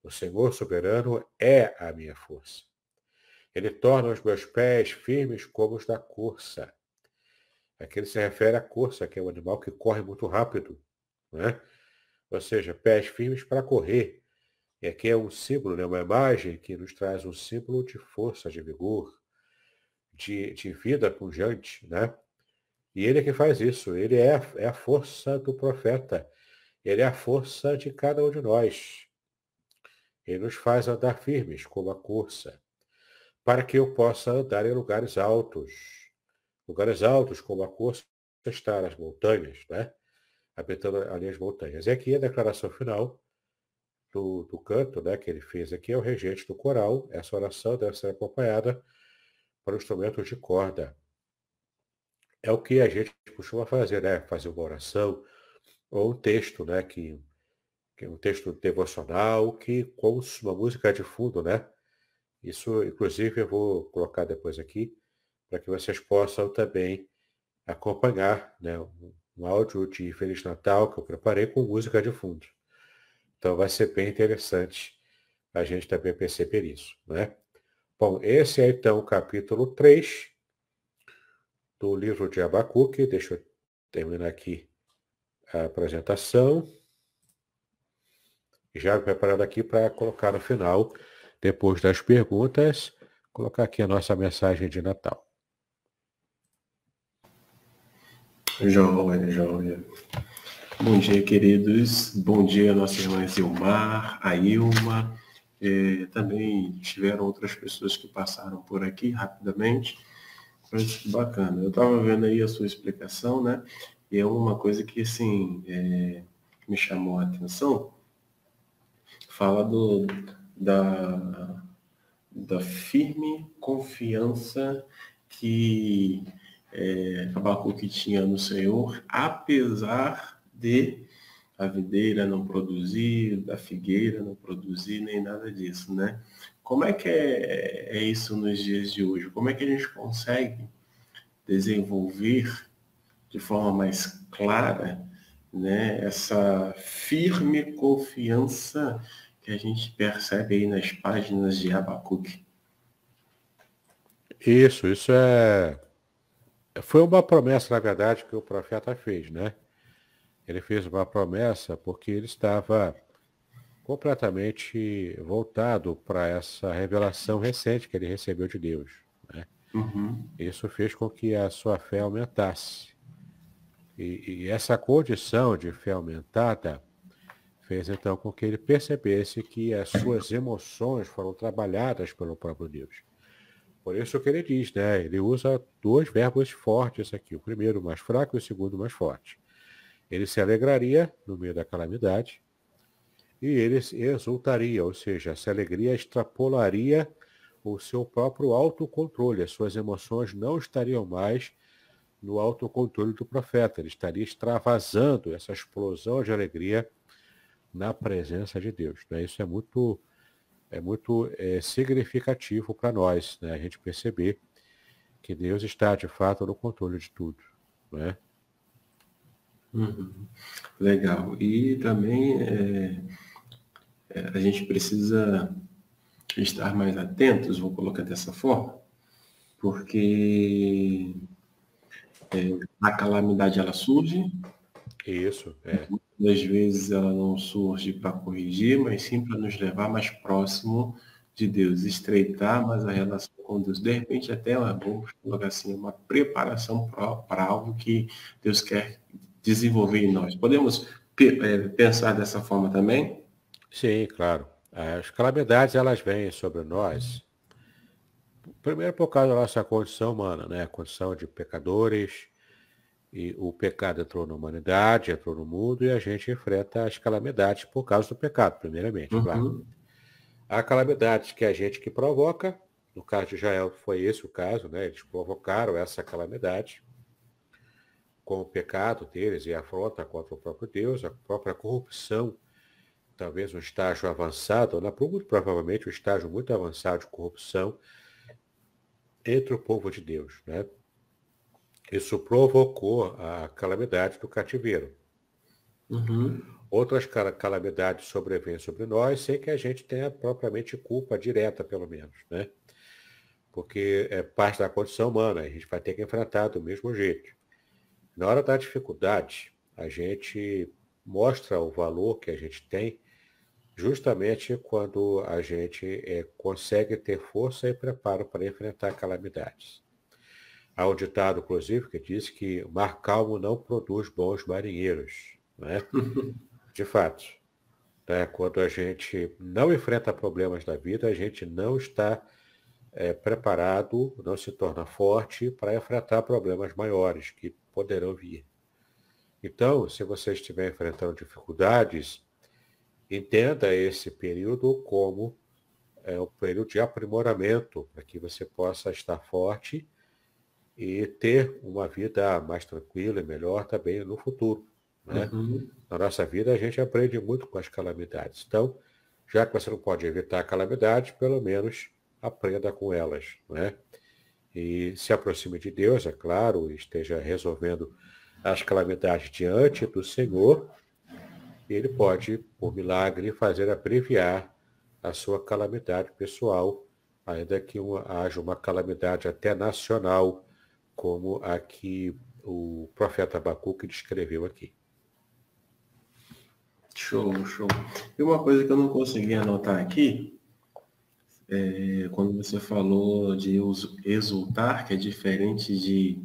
O Senhor soberano é a minha força. Ele torna os meus pés firmes como os da corça. Aqui ele se refere à corça, que é um animal que corre muito rápido. Né? Ou seja, pés firmes para correr. E aqui é um símbolo, né? Uma imagem que nos traz um símbolo de força, de vigor, de vida pujante. Né? E ele é que faz isso. Ele é a força do profeta. Ele é a força de cada um de nós. Ele nos faz andar firmes, como a corça, para que eu possa andar em lugares altos. Lugares altos, como a corça está nas montanhas, né? Habitando ali as montanhas. E aqui a declaração final do canto, né, que ele fez aqui, é o regente do coral. Essa oração deve ser acompanhada por instrumentos de corda. É o que a gente costuma fazer, né? Fazer uma oração ou um texto, né? Que é um texto devocional com uma música de fundo, né? Isso, inclusive, eu vou colocar depois aqui para que vocês possam também acompanhar, né? Um áudio de Feliz Natal que eu preparei com música de fundo. Então vai ser bem interessante a gente também perceber isso, né? Bom, esse é então o capítulo 3 do livro de Abacuque. Deixa eu terminar aqui a apresentação. Já me preparando aqui para colocar no final, depois das perguntas, colocar aqui a nossa mensagem de Natal. Joia, joia. Bom dia, queridos. Bom dia, nossa irmã Zilmar, a Ilma. Também tiveram outras pessoas que passaram por aqui rapidamente. Mas bacana. Eu estava vendo aí a sua explicação, né? E é uma coisa que, assim, me chamou a atenção. Fala da firme confiança que Abacuque tinha no Senhor, apesar de a videira não produzir, da figueira não produzir, nem nada disso, né? Como é que é isso nos dias de hoje? Como é que a gente consegue desenvolver de forma mais clara, né, essa firme confiança que a gente percebe aí nas páginas de Abacuque? Isso foi uma promessa, na verdade, que o profeta fez, né? Ele fez uma promessa porque ele estava completamente voltado para essa revelação recente que ele recebeu de Deus, né? Uhum. Isso fez com que a sua fé aumentasse. E essa condição de fé aumentada fez então com que ele percebesse que as suas emoções foram trabalhadas pelo próprio Deus. Por isso que ele diz, né? Ele usa dois verbos fortes aqui. O primeiro mais fraco e o segundo mais forte. Ele se alegraria no meio da calamidade e ele exultaria, ou seja, essa alegria extrapolaria o seu próprio autocontrole. As suas emoções não estariam mais no autocontrole do profeta. Ele estaria extravasando essa explosão de alegria na presença de Deus, né? Isso é muito significativo para nós, né? A gente perceber que Deus está de fato no controle de tudo, né? Uhum. Legal. E também a gente precisa estar mais atentos, vou colocar dessa forma, porque a calamidade ela surge, Isso, muitas vezes ela não surge para corrigir, mas sim para nos levar mais próximo de Deus, estreitar mais a relação com Deus. De repente até vamos colocar assim, uma preparação para algo que Deus quer desenvolver em nós. Podemos pensar dessa forma também? sim, claro. As calamidades elas vêm sobre nós, primeiro por causa da nossa condição humana, né? A condição de pecadores, e o pecado entrou na humanidade, entrou no mundo e a gente enfrenta as calamidades por causa do pecado, primeiramente, claro. Uhum. Há calamidades que a gente que provoca, no caso de Israel foi esse o caso, né? Eles provocaram essa calamidade com o pecado deles e a afronta contra o próprio Deus, a própria corrupção, talvez um estágio avançado, muito provavelmente um estágio muito avançado de corrupção entre o povo de Deus, né? Isso provocou a calamidade do cativeiro. Uhum. Outras calamidades sobrevêm sobre nós sem que a gente tenha propriamente culpa direta, pelo menos, né? Porque é parte da condição humana, a gente vai ter que enfrentar do mesmo jeito. Na hora da dificuldade, a gente mostra o valor que a gente tem justamente quando a gente consegue ter força e preparo para enfrentar calamidades. Há um ditado, inclusive, que diz que mar calmo não produz bons marinheiros, né? De fato, né? Quando a gente não enfrenta problemas da vida, a gente não está preparado, não se torna forte para enfrentar problemas maiores que poderão vir. Então, se você estiver enfrentando dificuldades, entenda esse período como um período de aprimoramento, para que você possa estar forte e ter uma vida mais tranquila e melhor também no futuro, né? Uhum. Na nossa vida, a gente aprende muito com as calamidades. Então, já que você não pode evitar calamidades, pelo menos aprenda com elas, né? E se aproxime de Deus, é claro, e esteja resolvendo as calamidades diante do Senhor, e Ele pode, por milagre, fazer abreviar a sua calamidade pessoal, ainda que haja uma calamidade até nacional, como a que o profeta Abacuque descreveu aqui. Show, show. E uma coisa que eu não consegui anotar aqui, quando você falou de exultar, que é diferente de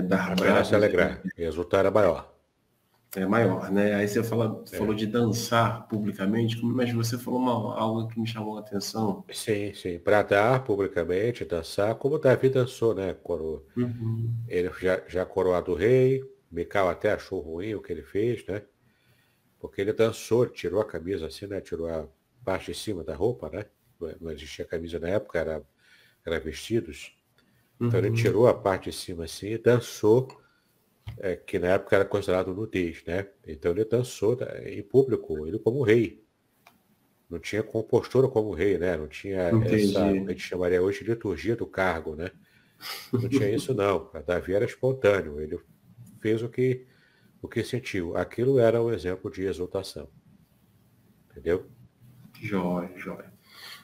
dar É melhor se brados, alegrar, e exultar é maior. é maior, né? Aí você falou de dançar publicamente, mas você falou algo que me chamou a atenção. Sim, sim. Bradar publicamente, dançar, como Davi dançou, né? Quando Uhum. ele já coroado rei, Mical até achou ruim o que ele fez, né? Porque ele dançou, ele tirou a camisa assim, né? Tirou a parte de cima da roupa, né? Não existia camisa na época, era vestidos. Então ele Uhum. tirou a parte de cima assim e dançou que na época era considerado nudez, né? Então ele dançou em público, ele como rei. Não tinha compostura como rei, né? Não tinha essa, Entendi. a gente chamaria hoje de liturgia do cargo, né? Não tinha isso não. Davi era espontâneo, ele fez o que sentiu. Aquilo era um exemplo de exaltação. Entendeu? Jóia, jóia.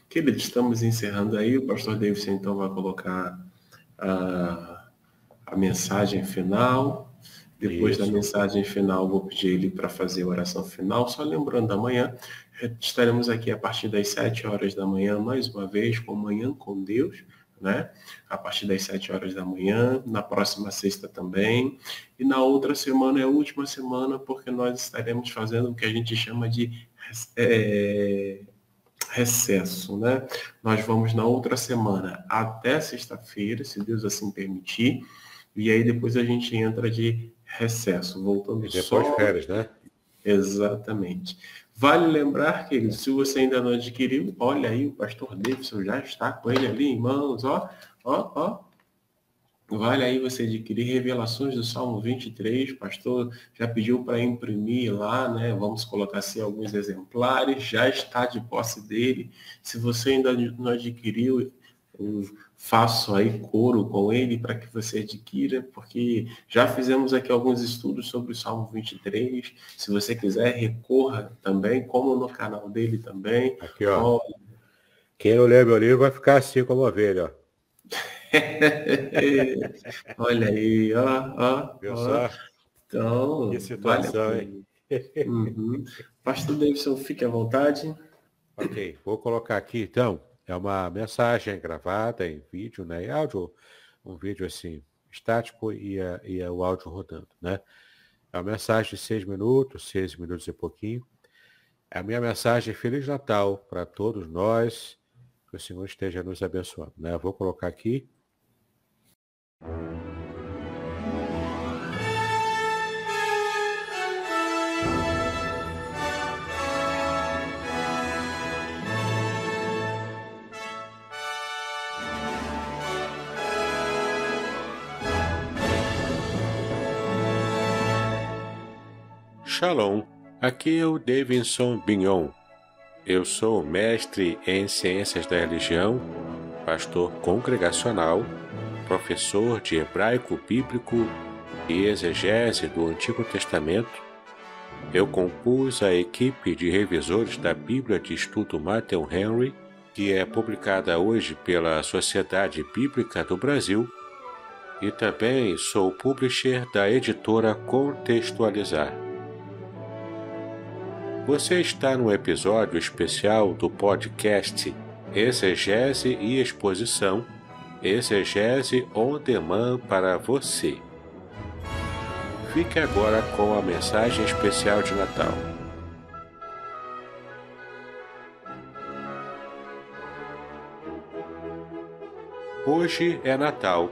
Queridos, estamos encerrando aí. O pastor Davidson então vai colocar a mensagem final. Depois da mensagem final, vou pedir ele para fazer a oração final. Só lembrando, amanhã estaremos aqui a partir das 7 horas da manhã, mais uma vez, com Manhã com Deus, né? A partir das 7 horas da manhã, na próxima sexta também. E na outra semana é a última semana, porque nós estaremos fazendo o que a gente chama de recesso, né? Nós vamos na outra semana até sexta-feira, se Deus assim permitir, e aí depois a gente entra de recesso, voltando e depois só... férias, né? Exatamente. Vale lembrar, querido, se você ainda não adquiriu, olha aí, o pastor Davidson já está com ele ali em mãos, ó. Vale aí você adquirir Revelações do Salmo 23, o pastor já pediu para imprimir lá, né? Vamos colocar assim alguns exemplares, já está de posse dele. Se você ainda não adquiriu, eu faço aí coro com ele para que você adquira, porque já fizemos aqui alguns estudos sobre o Salmo 23. Se você quiser, recorra também, como no canal dele também. Aqui, ó. Quem não lê meu livro vai ficar assim como a ovelha, ó. Olha aí, ó. Então, que situação, vale hein? Pastor Davidson, fique à vontade. Ok, vou colocar aqui então. É uma mensagem gravada em vídeo, né? Em áudio, um vídeo assim, estático e o áudio rodando, né? É uma mensagem de 6 minutos e pouquinho. É a minha mensagem Feliz Natal para todos nós. Que o Senhor esteja nos abençoando, né? Eu vou colocar aqui. Shalom, aqui é o Davidson Bignon. Eu sou mestre em Ciências da Religião, pastor congregacional, professor de hebraico bíblico e exegese do Antigo Testamento. Eu compus a equipe de revisores da Bíblia de Estudo Matthew Henry, que é publicada hoje pela Sociedade Bíblica do Brasil, e também sou publisher da editora Contextualizar. Você está no episódio especial do podcast Exegese e Exposição, Exegese on Demand para você. Fique agora com a mensagem especial de Natal. Hoje é Natal.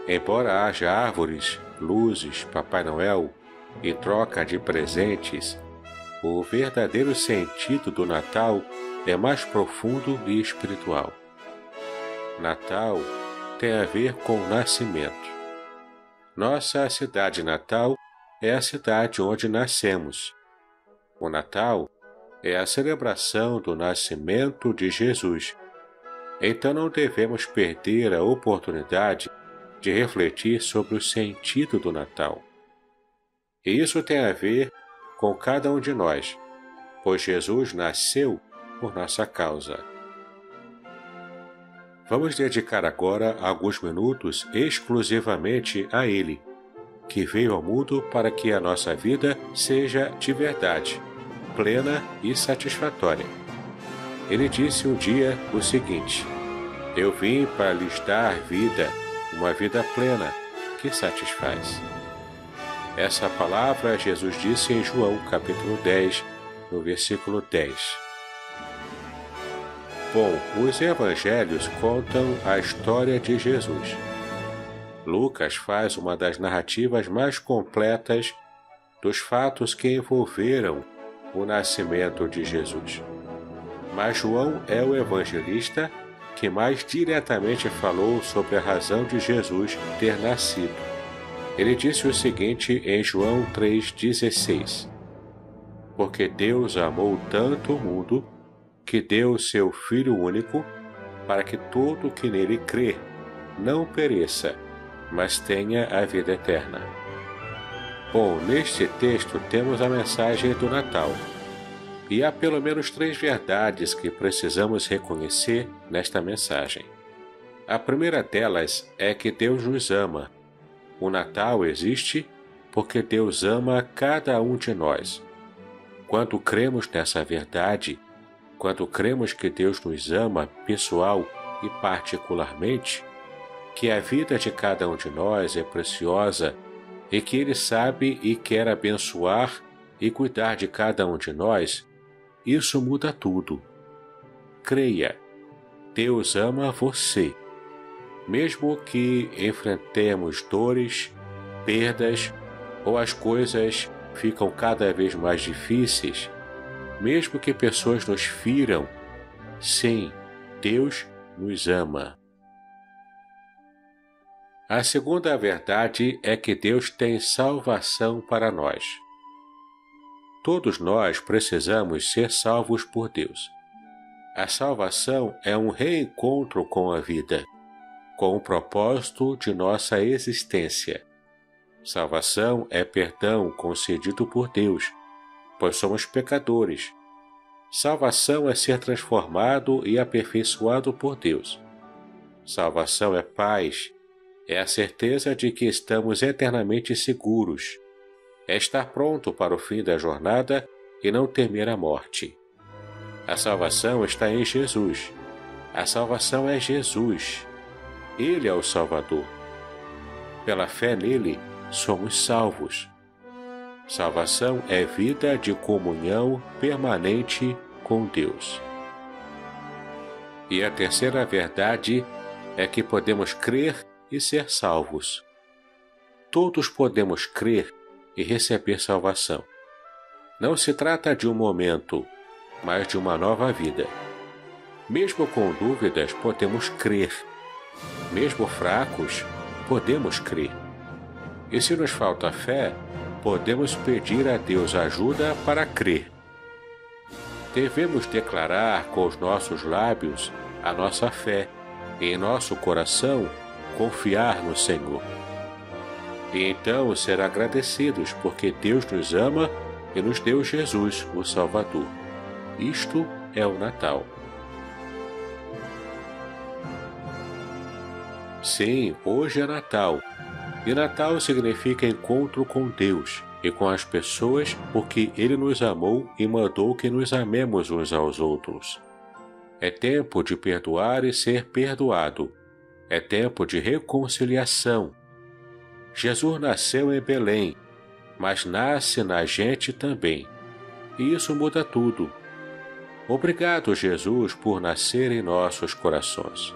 Embora haja árvores, luzes, Papai Noel e troca de presentes, o verdadeiro sentido do Natal é mais profundo e espiritual. Natal tem a ver com o nascimento. Nossa cidade natal é a cidade onde nascemos. O Natal é a celebração do nascimento de Jesus. Então não devemos perder a oportunidade de refletir sobre o sentido do Natal. E isso tem a ver com cada um de nós, pois Jesus nasceu por nossa causa. Vamos dedicar agora alguns minutos exclusivamente a Ele, que veio ao mundo para que a nossa vida seja de verdade, plena e satisfatória. Ele disse um dia o seguinte: Eu vim para lhes dar vida, uma vida plena, que satisfaz. Essa palavra Jesus disse em João, capítulo 10, no versículo 10. Bom, os evangelhos contam a história de Jesus. Lucas faz uma das narrativas mais completas dos fatos que envolveram o nascimento de Jesus. Mas João é o evangelista que mais diretamente falou sobre a razão de Jesus ter nascido. Ele disse o seguinte em João 3,16: Porque Deus amou tanto o mundo, que deu o seu Filho único, para que todo que nele crê não pereça, mas tenha a vida eterna. Bom, neste texto temos a mensagem do Natal. E há pelo menos 3 verdades que precisamos reconhecer nesta mensagem. A primeira delas é que Deus nos ama. O Natal existe porque Deus ama cada um de nós. Quando cremos nessa verdade, quando cremos que Deus nos ama pessoal e particularmente, que a vida de cada um de nós é preciosa e que Ele sabe e quer abençoar e cuidar de cada um de nós, isso muda tudo. Creia, Deus ama você. Mesmo que enfrentemos dores, perdas ou as coisas ficam cada vez mais difíceis, mesmo que pessoas nos firam, sim, Deus nos ama. A segunda verdade é que Deus tem salvação para nós. Todos nós precisamos ser salvos por Deus. A salvação é um reencontro com a vida, com o propósito de nossa existência. Salvação é perdão concedido por Deus, pois somos pecadores. Salvação é ser transformado e aperfeiçoado por Deus. Salvação é paz, é a certeza de que estamos eternamente seguros. É estar pronto para o fim da jornada e não temer a morte. A salvação está em Jesus. A salvação é Jesus. Ele é o Salvador. Pela fé nele, somos salvos. Salvação é vida de comunhão permanente com Deus. E a terceira verdade é que podemos crer e ser salvos. Todos podemos crer e receber salvação. Não se trata de um momento, mas de uma nova vida. Mesmo com dúvidas, podemos crer. Mesmo fracos, podemos crer. E se nos falta fé, podemos pedir a Deus ajuda para crer. Devemos declarar com os nossos lábios a nossa fé e em nosso coração confiar no Senhor. E então ser agradecidos porque Deus nos ama e nos deu Jesus, o Salvador. Isto é o Natal. Sim, hoje é Natal. E Natal significa encontro com Deus e com as pessoas porque Ele nos amou e mandou que nos amemos uns aos outros. É tempo de perdoar e ser perdoado. É tempo de reconciliação. Jesus nasceu em Belém, mas nasce na gente também. E isso muda tudo. Obrigado, Jesus, por nascer em nossos corações.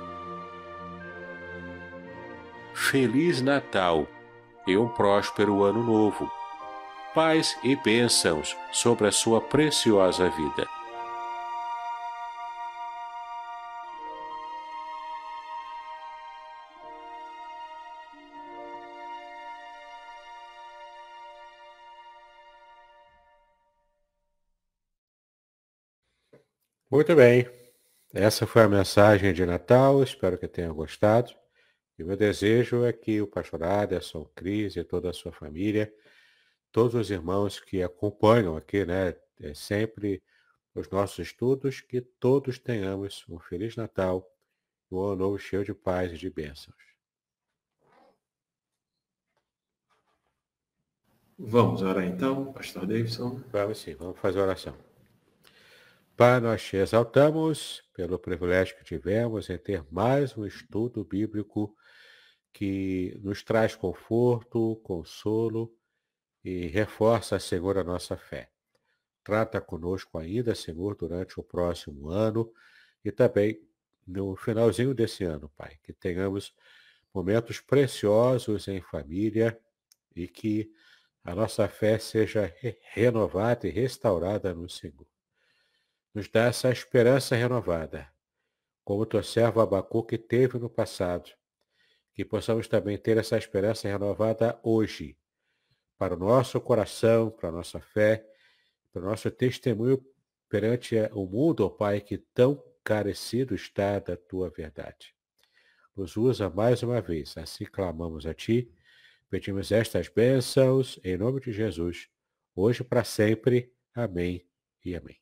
Feliz Natal e um próspero Ano Novo. Paz e bênçãos sobre a sua preciosa vida. Muito bem. Essa foi a mensagem de Natal. Espero que tenham gostado. E o meu desejo é que o pastor Aderson, Cris e toda a sua família, todos os irmãos que acompanham aqui, sempre os nossos estudos, que todos tenhamos um Feliz Natal e um Ano Novo cheio de paz e de bênçãos. Vamos orar então, pastor Davidson? Vamos sim, vamos fazer a oração. Pai, nós te exaltamos pelo privilégio que tivemos em ter mais um estudo bíblico que nos traz conforto, consolo e reforça, Senhor, a nossa fé. Trata conosco ainda, Senhor, durante o próximo ano e também no finalzinho desse ano, Pai. Que tenhamos momentos preciosos em família e que a nossa fé seja renovada e restaurada no Senhor. Nos dá essa esperança renovada, como o teu servo Abacuque teve no passado, que possamos também ter essa esperança renovada hoje, para o nosso coração, para a nossa fé, para o nosso testemunho perante o mundo, ó Pai, que tão carecido está da tua verdade. Nos usa mais uma vez, assim clamamos a Ti, pedimos estas bênçãos em nome de Jesus, hoje e para sempre. Amém e amém.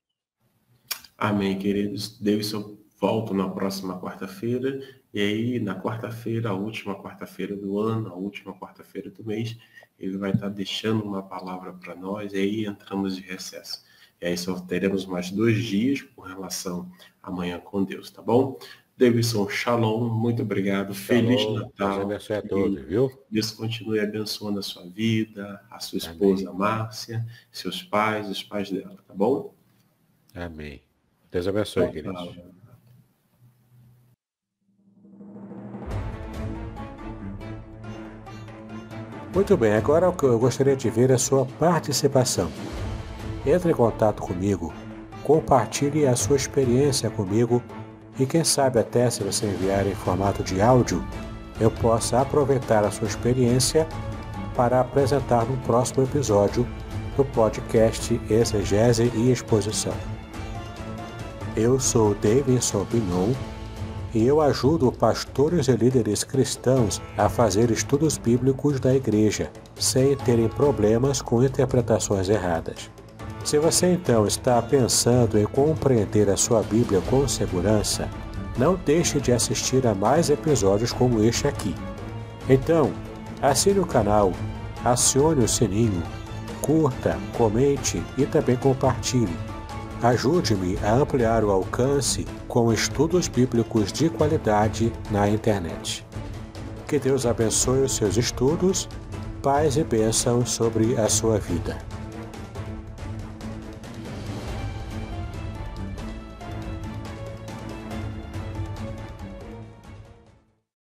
Amém, queridos. Davidson, volto na próxima quarta-feira. E aí, na quarta-feira, a última quarta-feira do ano, a última quarta-feira do mês, ele vai estar deixando uma palavra para nós, e aí entramos de recesso. E aí só teremos mais 2 dias com relação a Manhã com Deus, tá bom? Davidson, shalom, muito obrigado. Shalom, Feliz Natal. Deus abençoe a todos, viu? Deus continue abençoando a sua vida, a sua esposa, Amém. Márcia, seus pais, os pais dela, tá bom? Amém. Deus abençoe, queridos. Muito bem, agora eu gostaria de ver a sua participação. Entre em contato comigo, compartilhe a sua experiência comigo e quem sabe até se você enviar em formato de áudio, eu possa aproveitar a sua experiência para apresentar no próximo episódio do podcast Exegese e Exposição. Eu sou Davidson Pignon e eu ajudo pastores e líderes cristãos a fazer estudos bíblicos da igreja, sem terem problemas com interpretações erradas. Se você então está pensando em compreender a sua Bíblia com segurança, não deixe de assistir a mais episódios como este aqui. Então, assine o canal, acione o sininho, curta, comente e também compartilhe. Ajude-me a ampliar o alcance com estudos bíblicos de qualidade na internet. Que Deus abençoe os seus estudos, paz e bênção sobre a sua vida.